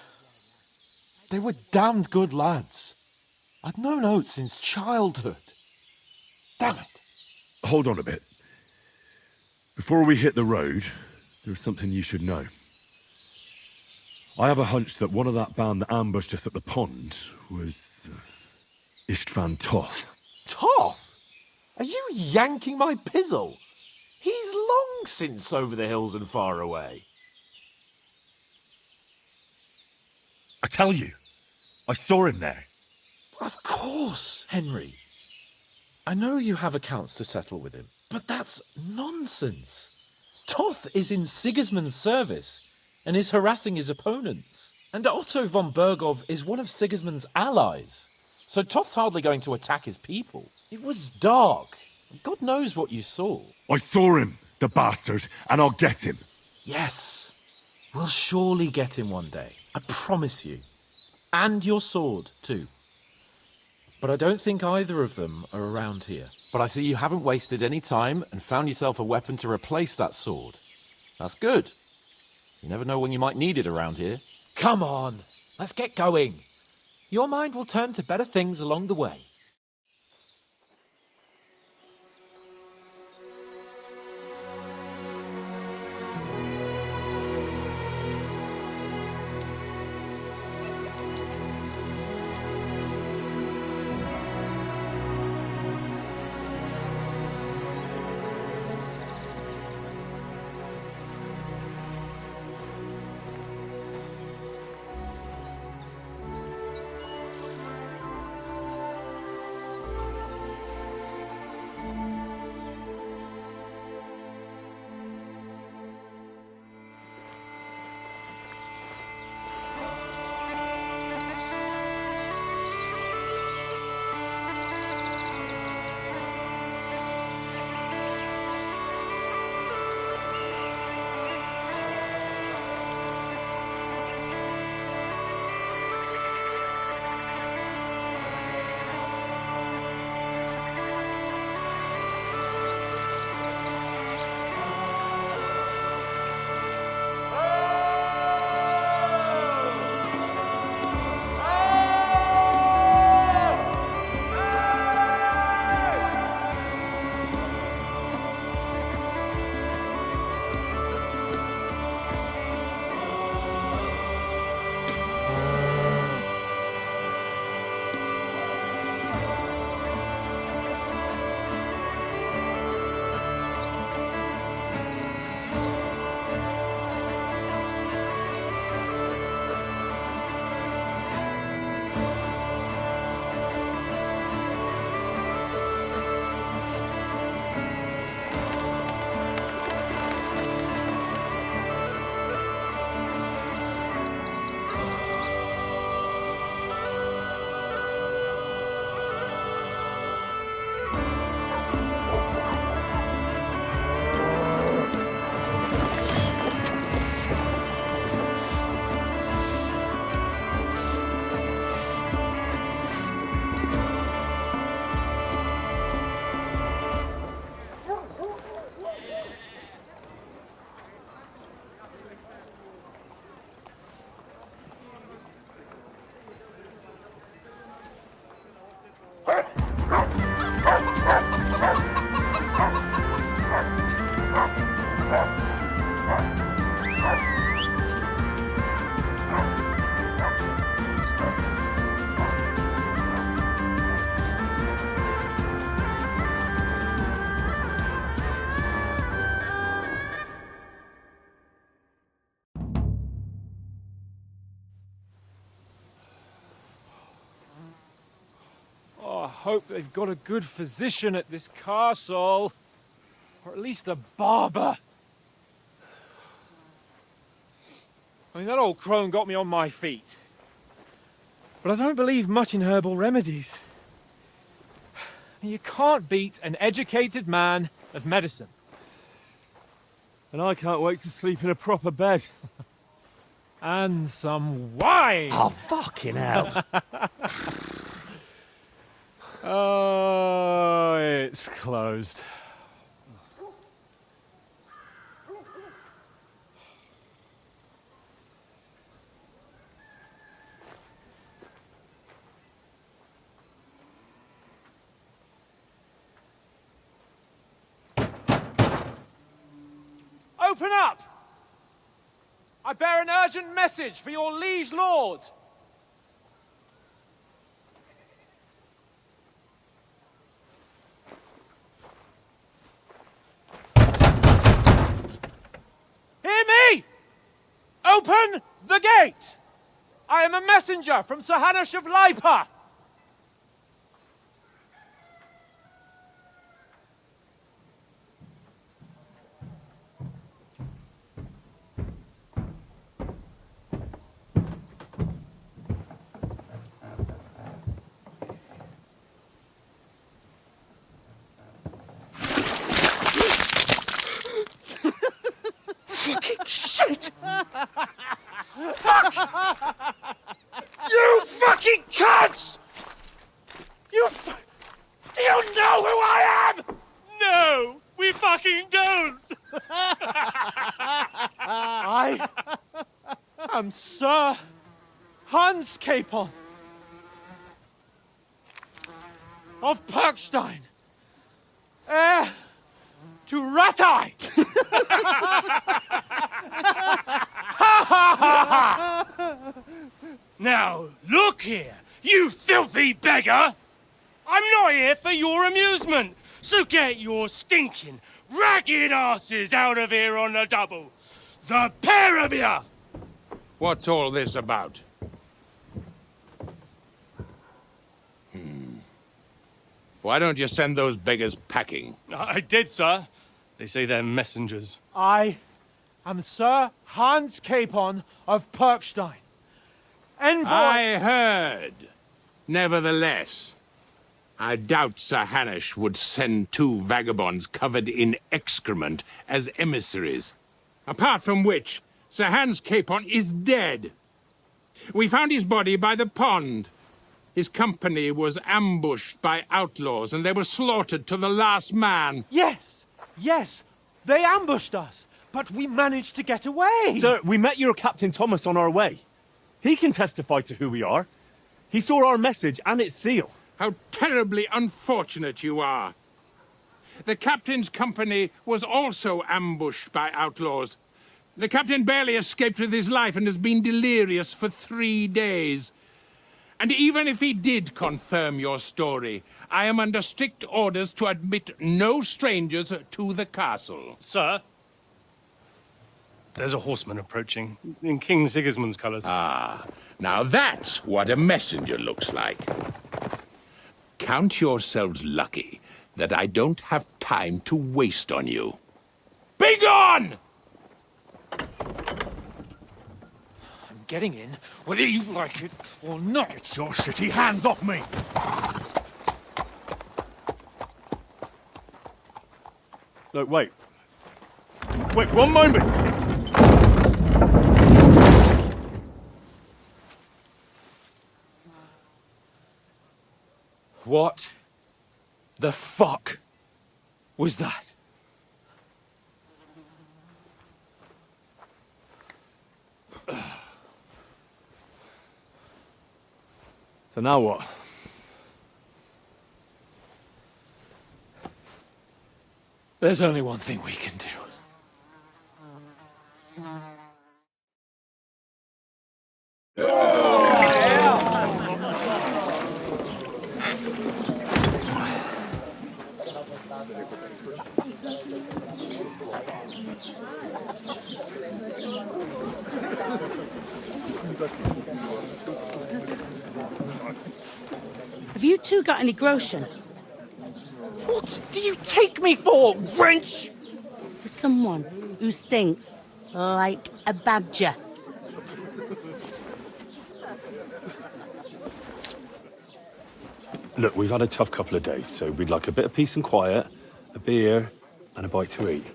They were damned good lads. I'd known Oates since childhood. Damn it. Hold on a bit. Before we hit the road, there's something you should know. I have a hunch that one of that band that ambushed us at the pond was... Istvan Toth. Toth? Are you yanking my pizzle? He's long since over the hills and far away. I tell you, I saw him there. Of course, Henry. I know you have accounts to settle with him, but that's nonsense. Toth is in Sigismund's service and is harassing his opponents. And Otto von Bergov is one of Sigismund's allies. So Toth's hardly going to attack his people. It was dark. God knows what you saw. I saw him, the bastard, and I'll get him. Yes. We'll surely get him one day. I promise you. And your sword, too. But I don't think either of them are around here. But I see you haven't wasted any time and found yourself a weapon to replace that sword. That's good. You never know when you might need it around here. Come on, let's get going. Your mind will turn to better things along the way. hope they've got a good physician at this castle. Or at least a barber. I mean, that old crone got me on my feet. But I don't believe much in herbal remedies. You can't beat an educated man of medicine. And I can't wait to sleep in a proper bed. And some wine! Oh, fucking hell. Oh, it's closed. Open up! I bear an urgent message for your liege lord. Hear me! Open the gate! I am a messenger from Sir Henry of Skalitz. Fucking shit! Fuck! You fucking cunts! Do you know who I am? No, we fucking don't! I am Sir Hans Capon of Perkstein, heir to Ratai! Now, look here, you filthy beggar! I'm not here for your amusement, so get your stinking, ragged asses out of here on the double. The pair of you! What's all this about? Why don't you send those beggars packing? I did, sir. They say they're messengers. I am Sir Hans Capon of Perkstein. Envoy... I heard. Nevertheless, I doubt Sir Hanush would send two vagabonds covered in excrement as emissaries. Apart from which, Sir Hans Capon is dead. We found his body by the pond. His company was ambushed by outlaws, and they were slaughtered to the last man. Yes, yes, they ambushed us, but we managed to get away. Sir, we met your Captain Thomas on our way. He can testify to who we are. He saw our message and its seal. How terribly unfortunate you are. The captain's company was also ambushed by outlaws. The captain barely escaped with his life and has been delirious for 3 days. And even if he did confirm your story, I am under strict orders to admit no strangers to the castle. Sir, there's a horseman approaching, in King Sigismund's colours. Ah, now that's what a messenger looks like. Count yourselves lucky that I don't have time to waste on you. Be gone! I'm getting in, whether you like it or not. Get your shitty hands off me! Look, wait. Wait, one moment! What the fuck was that? So now what? There's only one thing we can do. Have you two got any groschen? What do you take me for, wench? For someone who stinks like a badger. Look, we've had a tough couple of days, so we'd like a bit of peace and quiet, a beer, and a bite to eat.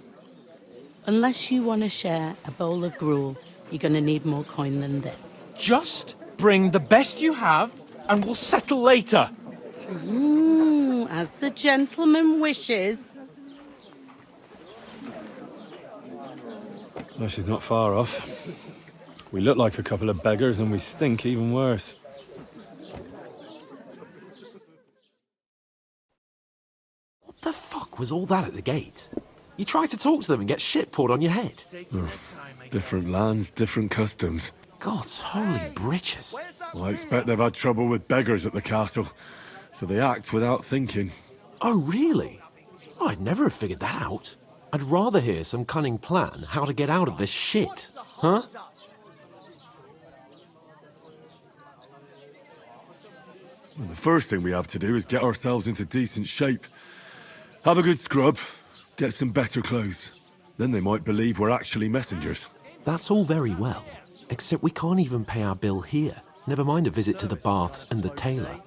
Unless you want to share a bowl of gruel, you're going to need more coin than this. Just bring the best you have, and we'll settle later. As the gentleman wishes. Well, she's not far off. We look like a couple of beggars, and we stink even worse. What the fuck was all that at the gate? You try to talk to them and get shit poured on your head. Oh, different lands, different customs. God's holy britches. Well, I expect they've had trouble with beggars at the castle, so they act without thinking. Oh, really? I'd never have figured that out. I'd rather hear some cunning plan how to get out of this shit. Huh? Well, the first thing we have to do is get ourselves into decent shape. Have a good scrub, get some better clothes. Then they might believe we're actually messengers. That's all very well, except we can't even pay our bill here. Never mind a visit to the baths and the tailor.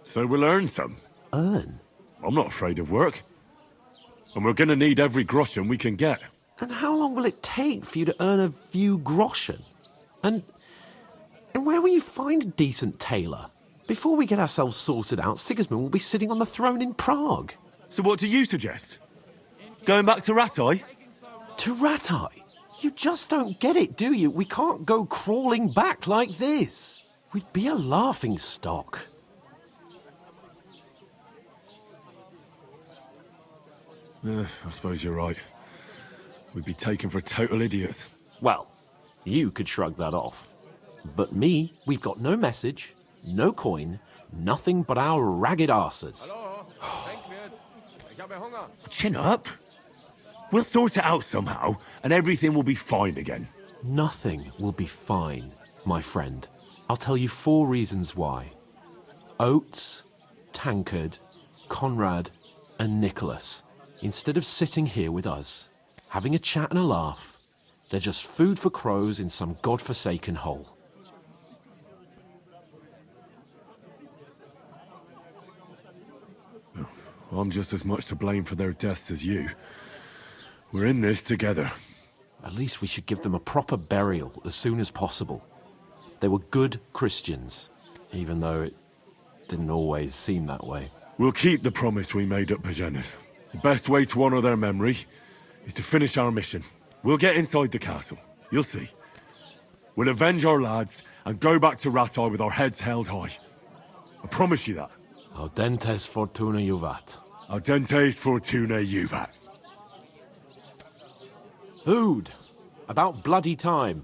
So we'll earn some. Earn? I'm not afraid of work. And we're gonna need every groschen we can get. And how long will it take for you to earn a few groschen? And where will you find a decent tailor? Before we get ourselves sorted out, Sigismund will be sitting on the throne in Prague. So what do you suggest? Going back to Ratai? To Ratai? You just don't get it, do you? We can't go crawling back like this. We'd be a laughing stock. I suppose you're right. We'd be taken for total idiots. Well, you could shrug that off. But me, we've got no message, no coin, nothing but our ragged arses. Chin up. We'll sort it out somehow, and everything will be fine again. Nothing will be fine, my friend. I'll tell you 4 reasons why. Oates, Tankard, Conrad, and Nicholas. Instead of sitting here with us, having a chat and a laugh, they're just food for crows in some godforsaken hole. I'm just as much to blame for their deaths as you. We're in this together. At least we should give them a proper burial as soon as possible. They were good Christians, even though it didn't always seem that way. We'll keep the promise we made at Pagenes. The best way to honor their memory is to finish our mission. We'll get inside the castle. You'll see. We'll avenge our lads and go back to Ratai with our heads held high. I promise you that. Audentes fortuna juvat. Audentes fortuna juvat. Food. About bloody time.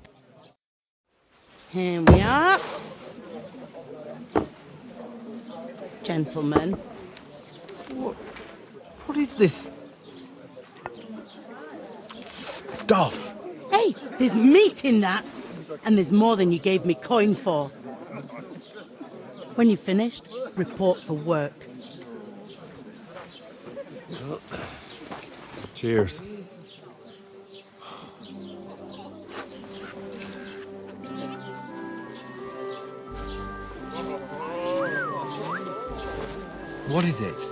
Here we are. Gentlemen. What is this stuff? Hey, there's meat in that. And there's more than you gave me coin for. When you're finished, report for work. Cheers. What is it?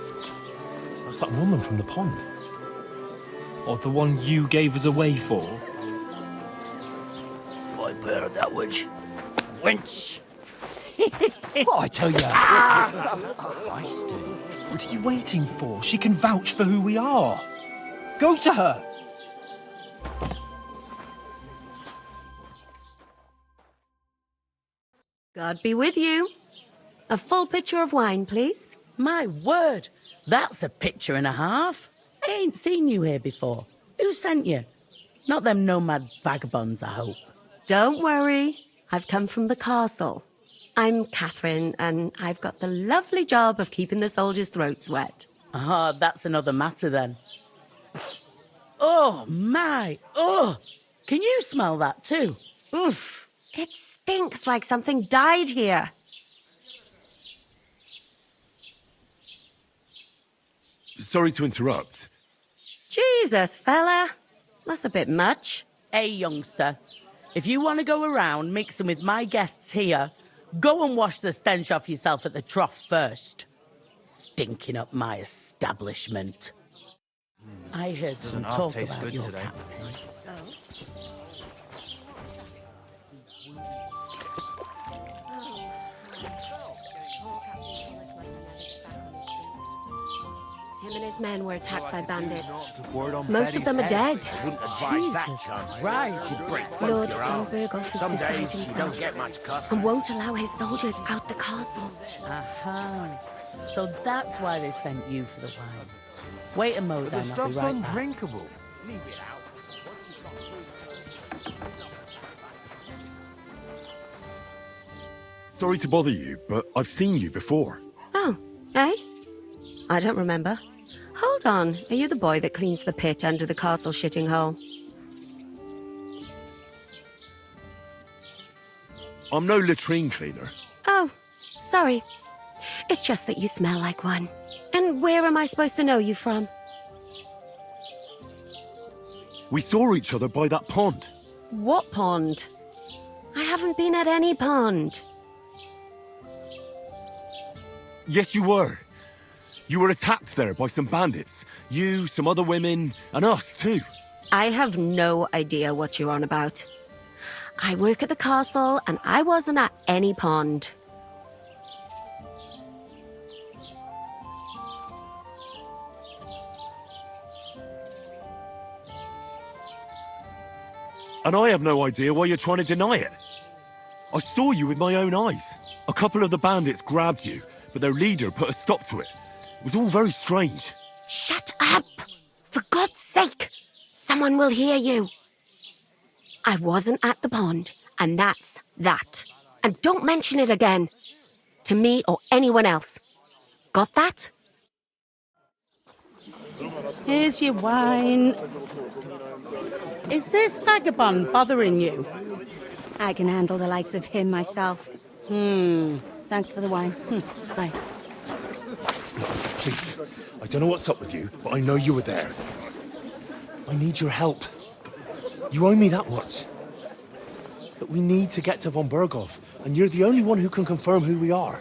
That's that woman from the pond. Or the one you gave us away for? I've heard that wench. Wench! What I tell you? Feisty. What are you waiting for? She can vouch for who we are. Go to her. God be with you. A full pitcher of wine, please. My word, that's a picture and a half. I ain't seen you here before. Who sent you? Not them nomad vagabonds, I hope. Don't worry. I've come from the castle. I'm Catherine, and I've got the lovely job of keeping the soldiers' throats wet. Ah, that's another matter then. Oh, my. Oh, can you smell that too? Oof. It stinks like something died here. Sorry to interrupt. Jesus, fella. That's a bit much. Hey, youngster. If you want to go around mixing with my guests here, go and wash the stench off yourself at the trough first. Stinking up my establishment. I heard some talk about your captain. Him and his men were attacked by bandits. Most of them are dead. Jesus Christ. Lord von Berghoff is beside himself and won't allow his soldiers out the castle. Aha. So that's why they sent you for the wine. Wait a moment, The then, I'll be stuff's right back. undrinkable. Leave it out. Sorry to bother you, but I've seen you before. Oh, eh? I don't remember. Hold on, are you the boy that cleans the pit under the castle shitting hole? I'm no latrine cleaner. Oh, sorry. It's just that you smell like one. And where am I supposed to know you from? We saw each other by that pond. What pond? I haven't been at any pond. Yes, you were. You were attacked there by some bandits. You, some other women, and us too. I have no idea what you're on about. I work at the castle, and I wasn't at any pond. And I have no idea why you're trying to deny it. I saw you with my own eyes. A couple of the bandits grabbed you, but their leader put a stop to it. It was all very strange. Shut up! For God's sake! Someone will hear you. I wasn't at the pond, and that's that. And don't mention it again. To me or anyone else. Got that? Here's your wine. Is this vagabond bothering you? I can handle the likes of him myself. Thanks for the wine. Bye. Please, I don't know what's up with you, but I know you were there. I need your help. You owe me that much. But we need to get to von Berghoff, and you're the only one who can confirm who we are.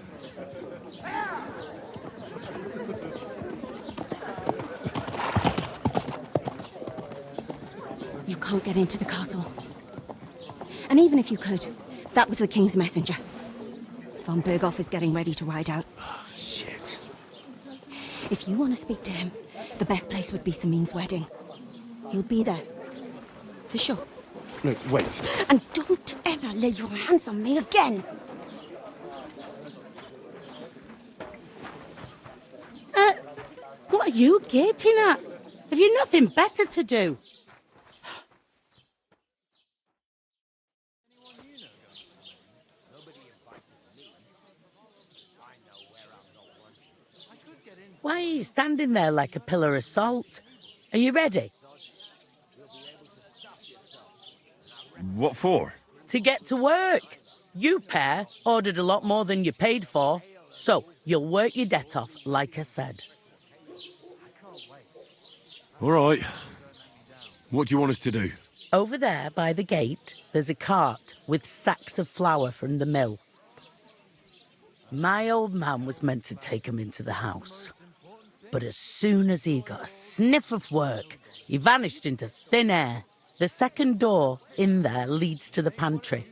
You can't get into the castle. And even if you could, that was the King's messenger. Von Berghoff is getting ready to ride out. Oh, shit. If you want to speak to him, the best place would be Samin's wedding. He'll be there. For sure. No, wait. And don't ever lay your hands on me again! What are you gaping at? Have you nothing better to do? Why are you standing there like a pillar of salt? Are you ready? What for? To get to work. You pair ordered a lot more than you paid for, so you'll work your debt off, like I said. All right. What do you want us to do? Over there by the gate, there's a cart with sacks of flour from the mill. My old man was meant to take 'em into the house. But as soon as he got a sniff of work, he vanished into thin air. The second door in there leads to the pantry.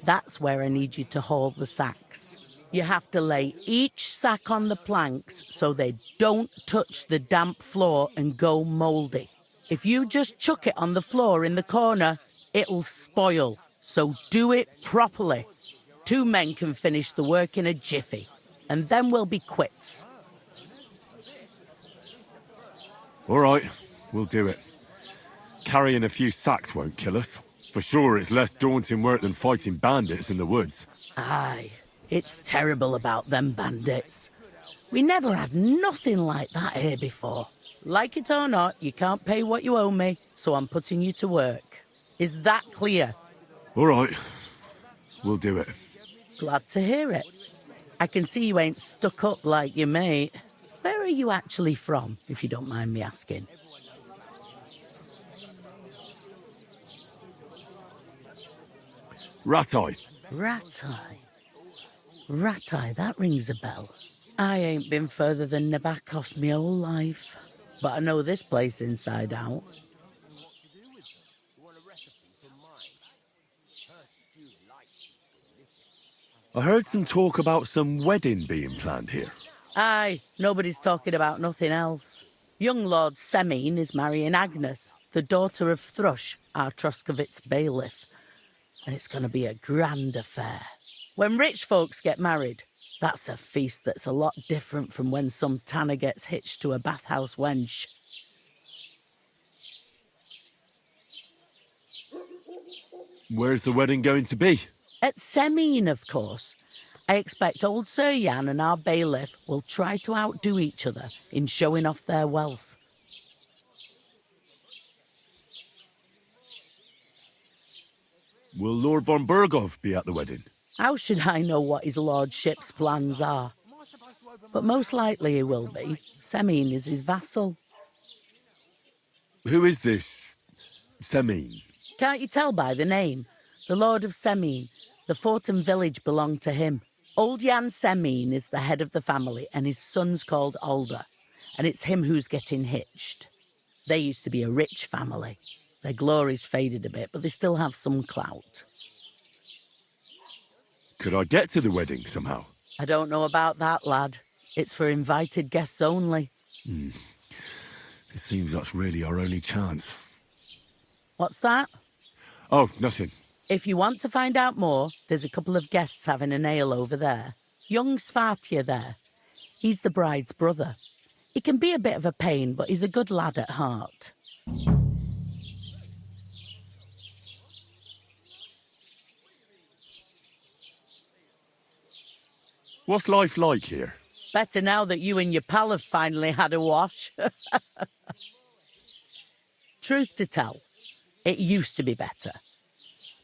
That's where I need you to haul the sacks. You have to lay each sack on the planks so they don't touch the damp floor and go mouldy. If you just chuck it on the floor in the corner, it'll spoil. So do it properly. 2 men can finish the work in a jiffy, and then we'll be quits. All right, we'll do it. Carrying a few sacks won't kill us. For sure, it's less daunting work than fighting bandits in the woods. Aye, it's terrible about them bandits. We never had nothing like that here before. Like it or not, you can't pay what you owe me, so I'm putting you to work. Is that clear? All right. We'll do it. Glad to hear it. I can see you ain't stuck up like your mate. Where are you actually from, if you don't mind me asking? Ratai. Ratai. Ratai, that rings a bell. I ain't been further than Nabakov my whole life, but I know this place inside out. I heard some talk about some wedding being planned here. Aye, nobody's talking about nothing else. Young Lord Semine is marrying Agnes, the daughter of Thrush, our Troskovitz bailiff. And it's going to be a grand affair. When rich folks get married, that's a feast that's a lot different from when some tanner gets hitched to a bathhouse wench. Where's the wedding going to be? At Semine, of course. I expect old Sir Jan and our bailiff will try to outdo each other in showing off their wealth. Will Lord von Berghoff be at the wedding? How should I know what his lordship's plans are? But most likely he will be. Semine is his vassal. Who is this Semine? Can't you tell by the name? The Lord of Semine. The fort and village belong to him. Old Jan Semine is the head of the family, and his son's called Alder. And it's him who's getting hitched. They used to be a rich family. Their glory's faded a bit, but they still have some clout. Could I get to the wedding somehow? I don't know about that, lad. It's for invited guests only. It seems that's really our only chance. What's that? Oh, nothing. If you want to find out more, there's a couple of guests having an ale over there. Young Svartje there. He's the bride's brother. He can be a bit of a pain, but he's a good lad at heart. What's life like here? Better now that you and your pal have finally had a wash. Truth to tell, it used to be better.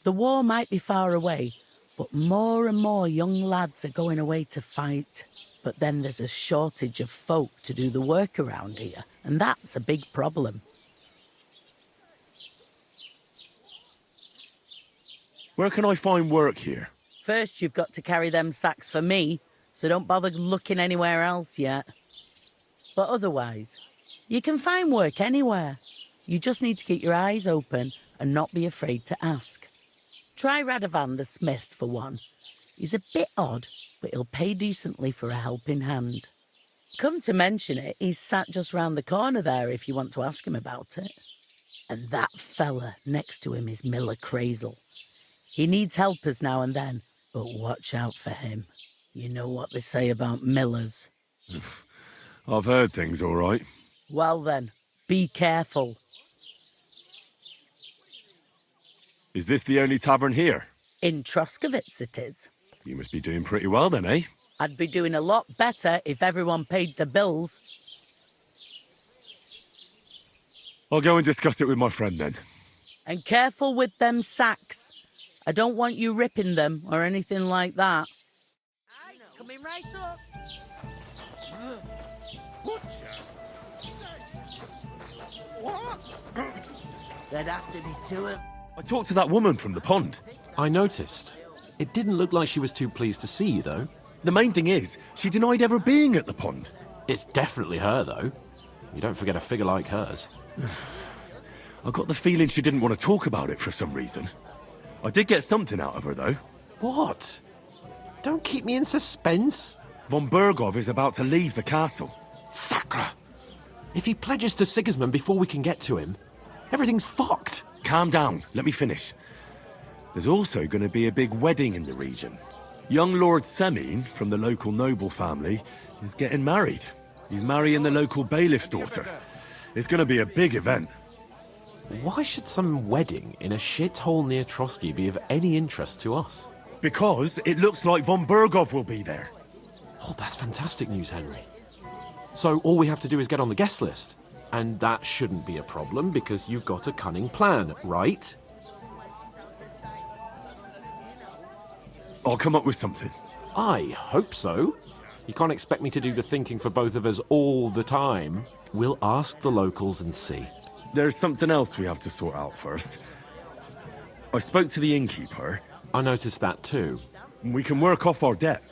The war might be far away, but more and more young lads are going away to fight. But then there's a shortage of folk to do the work around here, and that's a big problem. Where can I find work here? First, you've got to carry them sacks for me, so don't bother looking anywhere else yet. But otherwise, you can find work anywhere. You just need to keep your eyes open and not be afraid to ask. Try Radovan the smith for one. He's a bit odd, but he'll pay decently for a helping hand. Come to mention it, he's sat just round the corner there if you want to ask him about it. And that fella next to him is Miller Crazel. He needs helpers now and then, but watch out for him. You know what they say about Millers. I've heard things, all right. Well then, be careful. Is this the only tavern here? In Troskovitz it is. You must be doing pretty well then, eh? I'd be doing a lot better if everyone paid the bills. I'll go and discuss it with my friend then. And careful with them sacks. I don't want you ripping them or anything like that. Aye, coming right up. What? There'd have to be two of... I talked to that woman from the pond. I noticed. It didn't look like she was too pleased to see you, though. The main thing is, she denied ever being at the pond. It's definitely her, though. You don't forget a figure like hers. I got the feeling she didn't want to talk about it for some reason. I did get something out of her, though. What? Don't keep me in suspense. Von Berghoff is about to leave the castle. Sacra! If he pledges to Sigismund before we can get to him, everything's fucked. Calm down, let me finish. There's also going to be a big wedding in the region. Young Lord Semine, from the local noble family, is getting married. He's marrying the local bailiff's daughter. It's going to be a big event. Why should some wedding in a shithole near Trotsky be of any interest to us? Because it looks like von Berghoff will be there. Oh, that's fantastic news, Henry. So all we have to do is get on the guest list. And that shouldn't be a problem because you've got a cunning plan, right? I'll come up with something. I hope so. You can't expect me to do the thinking for both of us all the time. We'll ask the locals and see. There's something else we have to sort out first. I spoke to the innkeeper. I noticed that too. We can work off our debt.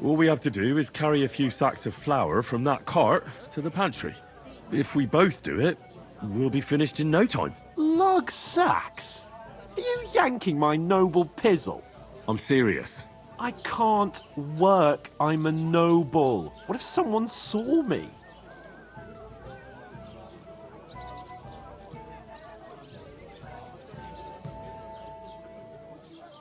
All we have to do is carry a few sacks of flour from that cart to the pantry. If we both do it, we'll be finished in no time. Lug sacks? Are you yanking my noble pizzle? I'm serious. I can't work. I'm a noble. What if someone saw me?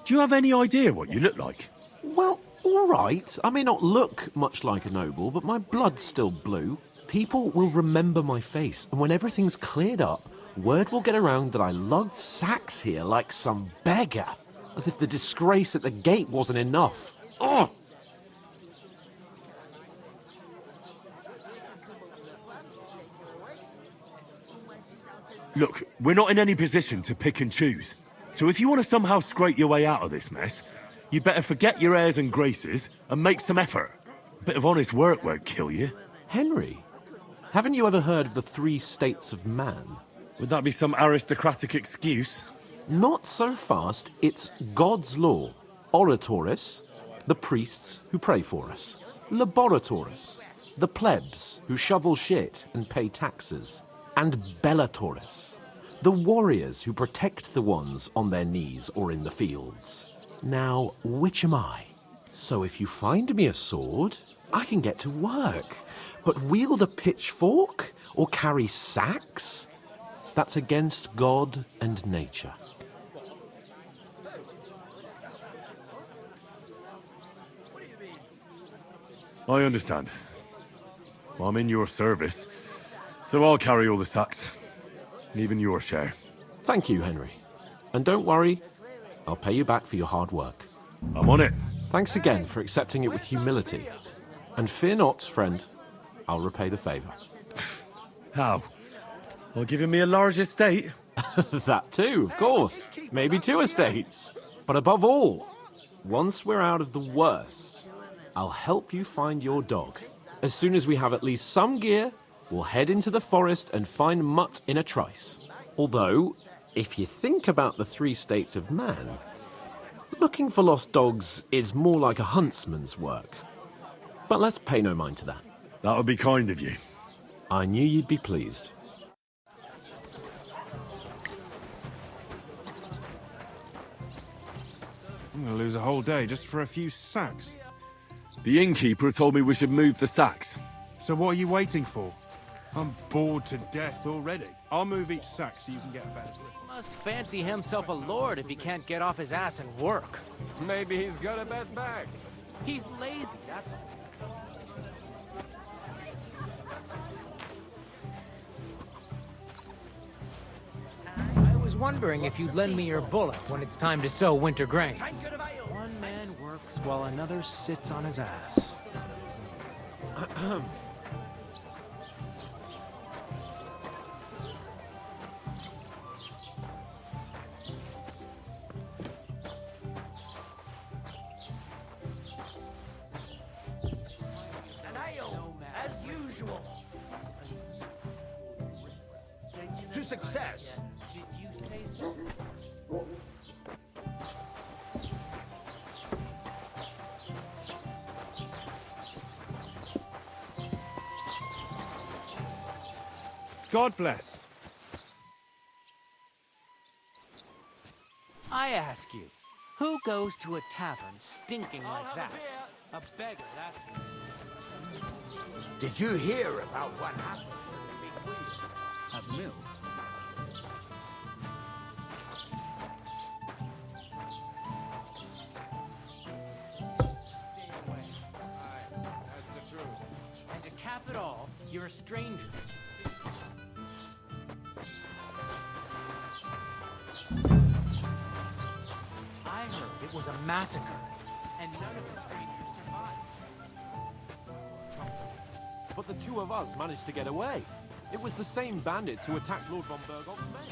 Do you have any idea what you look like? Well, all right. I may not look much like a noble, but my blood's still blue. People will remember my face, and when everything's cleared up, word will get around that I lugged sacks here like some beggar. As if the disgrace at the gate wasn't enough. Ugh! Look, we're not in any position to pick and choose. So if you want to somehow scrape your way out of this mess, you better forget your airs and graces and make some effort. A bit of honest work won't kill you. Henry, haven't you ever heard of the 3 states of man? Would that be some aristocratic excuse? Not so fast. It's God's law. Oratoris, the priests who pray for us. Laboratoris, the plebs who shovel shit and pay taxes. And Bellatoris, the warriors who protect the ones on their knees or in the fields. Now, which am I? So if you find me a sword, I can get to work. But wield a pitchfork or carry sacks? That's against God and nature. I understand. I'm in your service, so I'll carry all the sacks. Even your share. Thank you, Henry. And don't worry, I'll pay you back for your hard work. I'm on it. Thanks again for accepting it with humility. And fear not, friend, I'll repay the favor. How? Well, giving me a large estate? That too, of course. Maybe 2 estates. But above all, once we're out of the worst, I'll help you find your dog. As soon as we have at least some gear, we'll head into the forest and find Mutt in a trice. Although, if you think about the 3 states of man, looking for lost dogs is more like a huntsman's work. But let's pay no mind to that. That would be kind of you. I knew you'd be pleased. I'm gonna lose a whole day just for a few sacks. The innkeeper told me we should move the sacks. So what are you waiting for? I'm bored to death already. I'll move each sack so you can get a better grip. Must fancy himself a lord if he can't get off his ass and work. Maybe he's got a bad back. He's lazy, that's all. I was wondering if you'd lend me your bullock when it's time to sow winter grain. One man works while another sits on his ass. As usual. To success. God bless. I ask you, who goes to a tavern stinking like that? A beggar, that's... Did you hear about what happened at the mill? That's the truth. And to cap it all, you're a stranger. I heard it was a massacre, and none of the strangers survived. But the 2 of us managed to get away. It was the same bandits who attacked Lord von Bergov's men.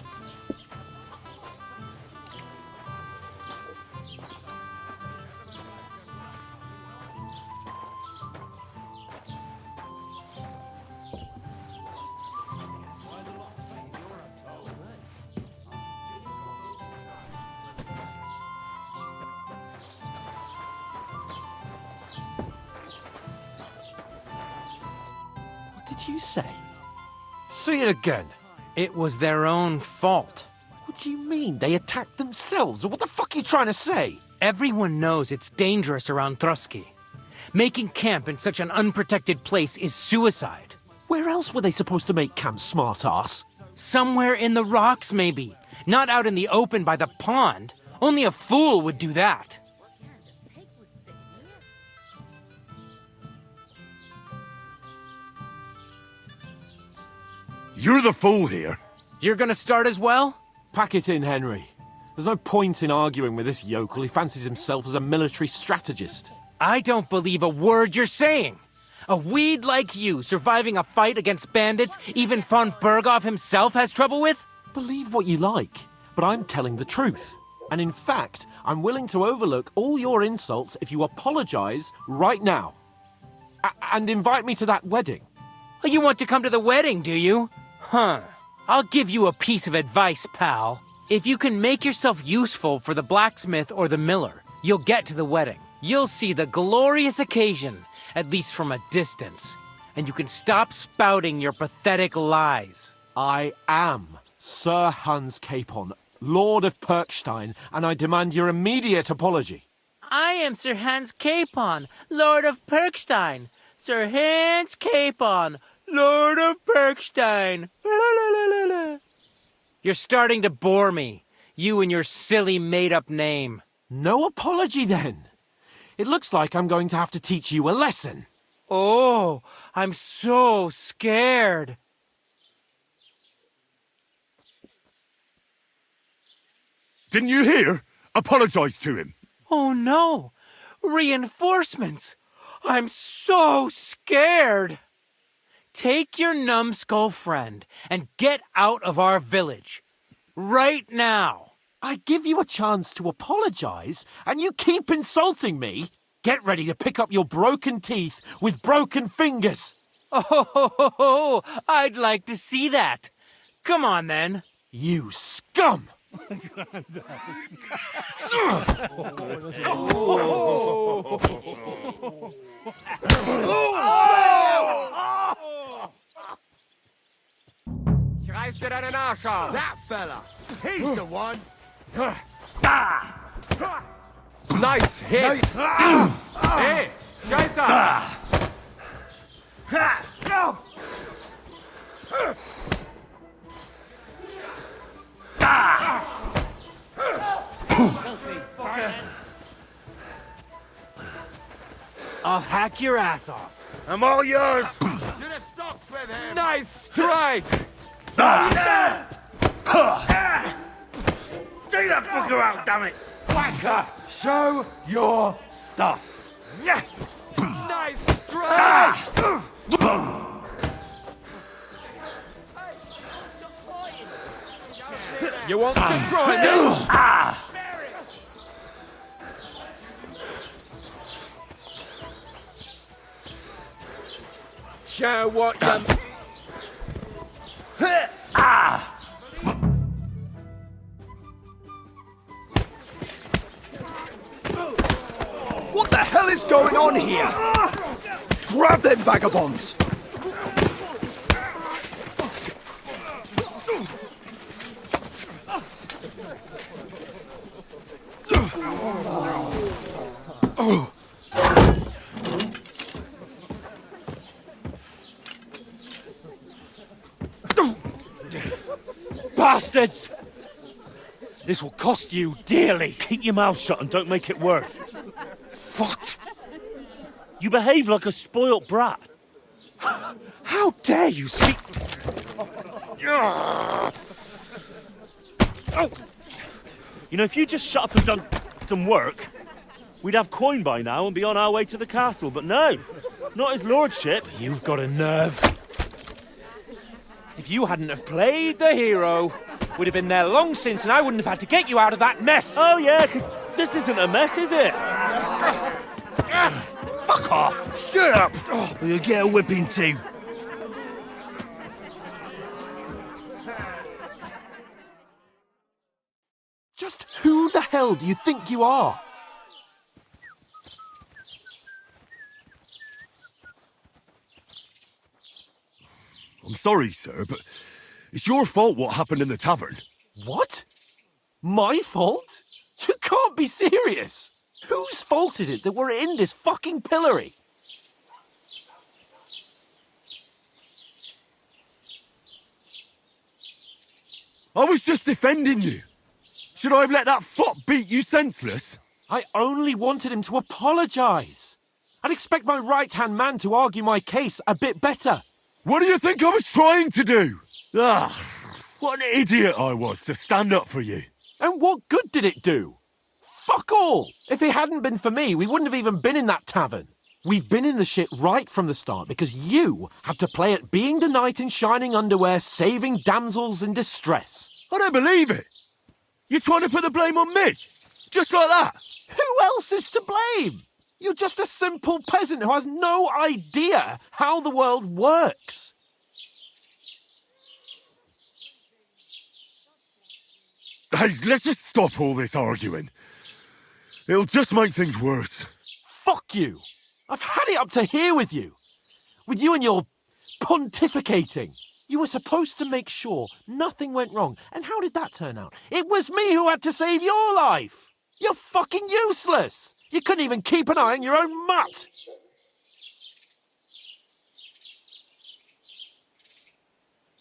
did you say? Say it again. It was their own fault. What do you mean? They attacked themselves? What the fuck are you trying to say? Everyone knows it's dangerous around Trotsky. Making camp in such an unprotected place is suicide. Where else were they supposed to make camp, smart-ass? Somewhere in the rocks, maybe. Not out in the open by the pond. Only a fool would do that. You're the fool here. You're gonna start as well? Pack it in, Henry. There's no point in arguing with this yokel. He fancies himself as a military strategist. I don't believe a word you're saying. A weed like you surviving a fight against bandits even von Berghoff himself has trouble with? Believe what you like, but I'm telling the truth. And in fact, I'm willing to overlook all your insults if you apologize right now. And invite me to that wedding. Oh, you want to come to the wedding, do you? Huh. I'll give you a piece of advice, pal. If you can make yourself useful for the blacksmith or the miller, you'll get to the wedding. You'll see the glorious occasion, at least from a distance. And you can stop spouting your pathetic lies. I am Sir Hans Capon, Lord of Perkstein, and I demand your immediate apology. I am Sir Hans Capon, Lord of Perkstein. Sir Hans Capon, Lord of Perkstein. You're starting to bore me. You and your silly made-up name. No apology, then. It looks like I'm going to have to teach you a lesson. Oh, I'm so scared. Didn't you hear? Apologize to him. Oh no! Reinforcements! I'm so scared! Take your numbskull friend and get out of our village. Right now! I give you a chance to apologize, and you keep insulting me? Get ready to pick up your broken teeth with broken fingers. Oh, I'd like to see that. Come on, then. You scum! Reiß dir deinen Arsch auf! That fella! He's the one! Nice hit! Hey, Scheiße! I'll hack your ass off. I'm all yours! Nice strike! Take that fucker out, damn it! Whacker! Show your stuff! Nice strike! You want to try me? Show what you... What the hell is going on here? Grab them vagabonds! Bastards! This will cost you dearly. Keep your mouth shut and don't make it worse. What? You behave like a spoilt brat. How dare you speak... You know, if you just shut up and done some work, we'd have coin by now and be on our way to the castle, but no, not his lordship. You've got a nerve. If you hadn't have played the hero, we'd have been there long since and I wouldn't have had to get you out of that mess. Oh yeah, because this isn't a mess, is it? Fuck off! Shut up! Or you'll get a whipping too. Just who the hell do you think you are? I'm sorry, sir, but it's your fault what happened in the tavern. What? My fault? You can't be serious! Whose fault is it that we're in this fucking pillory? I was just defending you. Should I have let that fop beat you senseless? I only wanted him to apologise. I'd expect my right-hand man to argue my case a bit better. What do you think I was trying to do? What an idiot I was to stand up for you. And what good did it do? Fuck all! If it hadn't been for me, we wouldn't have even been in that tavern. We've been in the shit right from the start because you had to play at being the knight in shining underwear, saving damsels in distress. I don't believe it. You're trying to put the blame on me? Just like that? Who else is to blame? You're just a simple peasant who has no idea how the world works. Hey, let's just stop all this arguing. It'll just make things worse. Fuck you. I've had it up to here with you. With you and your pontificating. You were supposed to make sure nothing went wrong. And how did that turn out? It was me who had to save your life. You're fucking useless. You couldn't even keep an eye on your own mutt.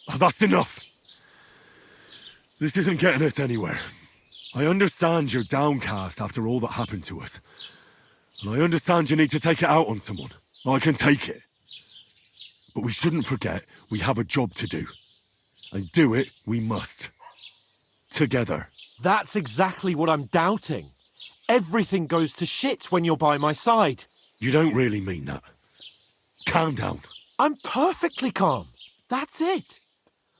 Oh, that's enough. This isn't getting us anywhere. I understand you're downcast after all that happened to us. And I understand you need to take it out on someone. I can take it. But we shouldn't forget we have a job to do. And do it we must. Together. That's exactly what I'm doubting. Everything goes to shit when you're by my side. You don't really mean that. Calm down. I'm perfectly calm. That's it.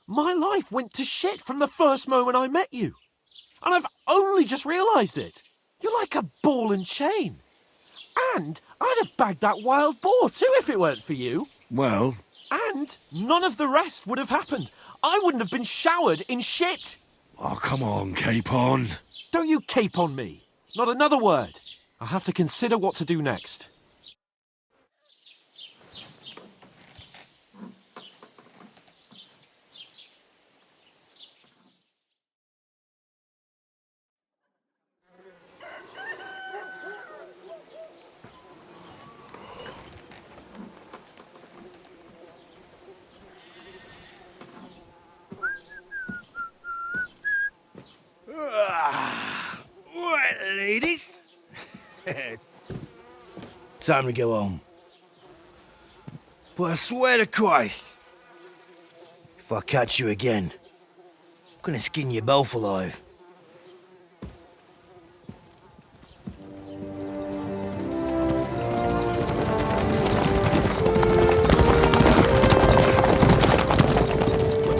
My life went to shit from the first moment I met you. And I've only just realised it. You're like a ball and chain. And I'd have bagged that wild boar too if it weren't for you. Well... And none of the rest would have happened. I wouldn't have been showered in shit. Oh, come on, Capon. Don't you cape on me. Not another word. I have to consider what to do next. Right, ladies. Time to go home. But I swear to Christ, if I catch you again, I'm gonna skin you both alive.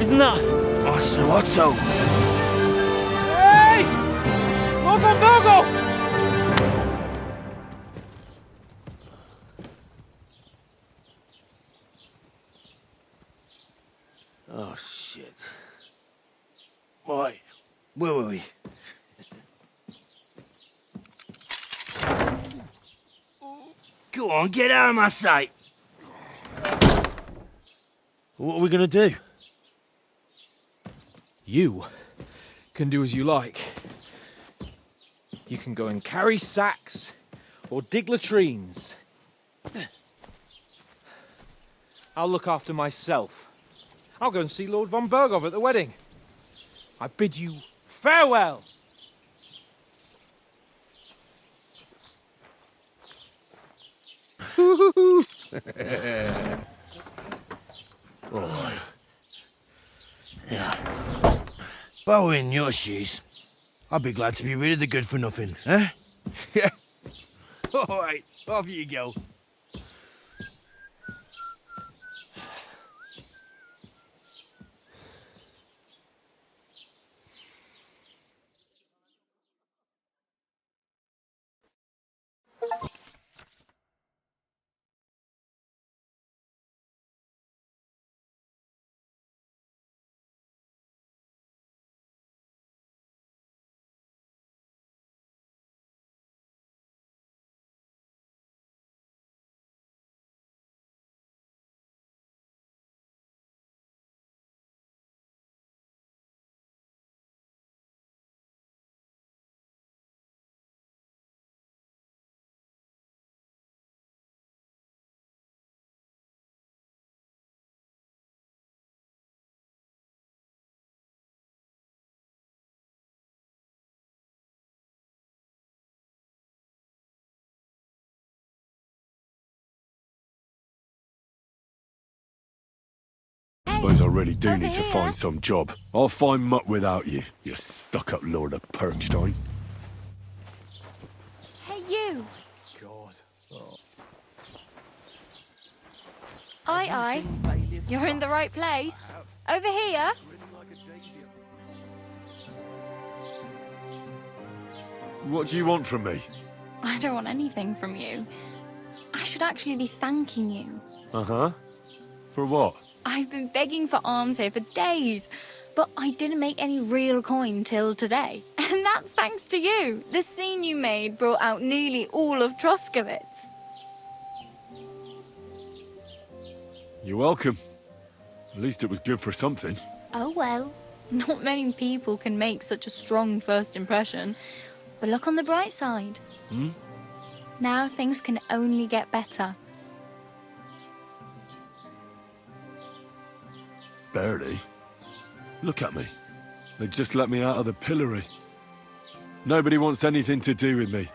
Isn't that? Master Otto. Hey! Lord von Burgov! Oh, shit. Right, where were we? Go on, get out of my sight. What are we gonna do? You can do as you like. You can go and carry sacks or dig latrines. I'll look after myself. I'll go and see Lord von Burgov at the wedding. I bid you farewell. Alright. Yeah. If I were in your shoes, I'd be glad to be rid of the good for nothing, eh? Yeah. Alright, off you go. suppose I really do need to find some job. I'll find muck without you, you stuck-up Lord of Perkstein. Hey, you! God. Oh. Aye. You're in the right place. Over here. What do you want from me? I don't want anything from you. I should actually be thanking you. Uh-huh. For what? I've been begging for alms here for days, but I didn't make any real coin till today. And that's thanks to you. The scene you made brought out nearly all of Troskowitz. You're welcome. At least it was good for something. Oh well, not many people can make such a strong first impression. But look on the bright side. Hmm? Now things can only get better. Barely. Look at me. They just let me out of the pillory. Nobody wants anything to do with me.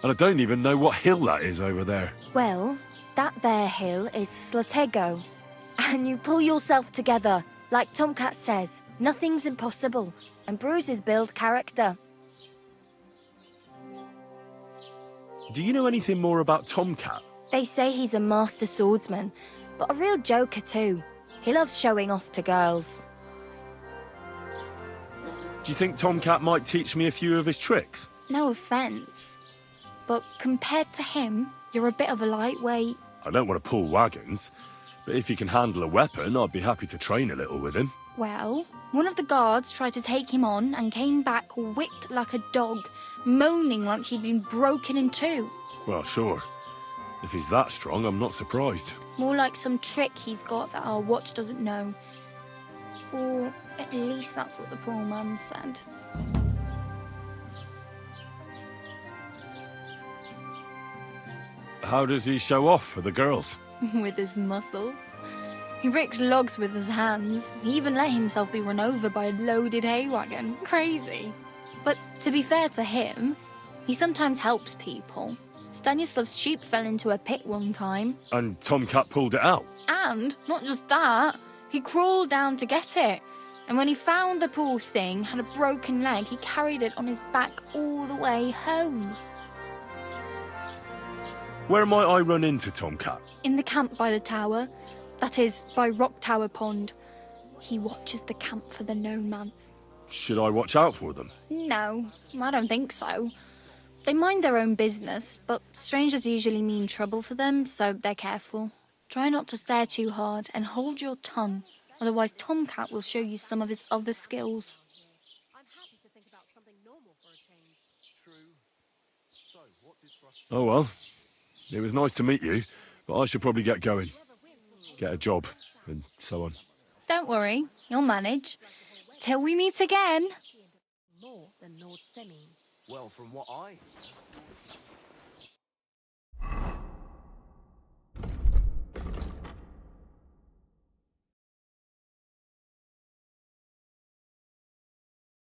And I don't even know what hill that is over there. Well, that there hill is Slatego. And you pull yourself together. Like Tomcat says, nothing's impossible. And bruises build character. Do you know anything more about Tomcat? They say he's a master swordsman, but a real joker too. He loves showing off to girls. Do you think Tomcat might teach me a few of his tricks? No offense, but compared to him, you're a bit of a lightweight. I don't want to pull wagons, but if he can handle a weapon, I'd be happy to train a little with him. Well, one of the guards tried to take him on and came back whipped like a dog, moaning like he'd been broken in two. Well, sure. If he's that strong, I'm not surprised. More like some trick he's got that our watch doesn't know. Or at least that's what the poor man said. How does he show off for the girls? With his muscles. He ricks logs with his hands. He even let himself be run over by a loaded hay wagon. Crazy. But to be fair to him, he sometimes helps people. Stanislav's sheep fell into a pit one time. And Tomcat pulled it out? And not just that, he crawled down to get it. And when he found the poor thing had a broken leg, he carried it on his back all the way home. Where might I run into Tomcat? In the camp by the tower. That is, by Rock Tower Pond. He watches the camp for the nomads. Should I watch out for them? No, I don't think so. They mind their own business, but strangers usually mean trouble for them, so they're careful. Try not to stare too hard and hold your tongue, otherwise Tomcat will show you some of his other skills. Oh well. It was nice to meet you, but I should probably get going. Get a job, and so on. Don't worry, you'll manage. Till we meet again. More than Lord Semi. Well, from what I...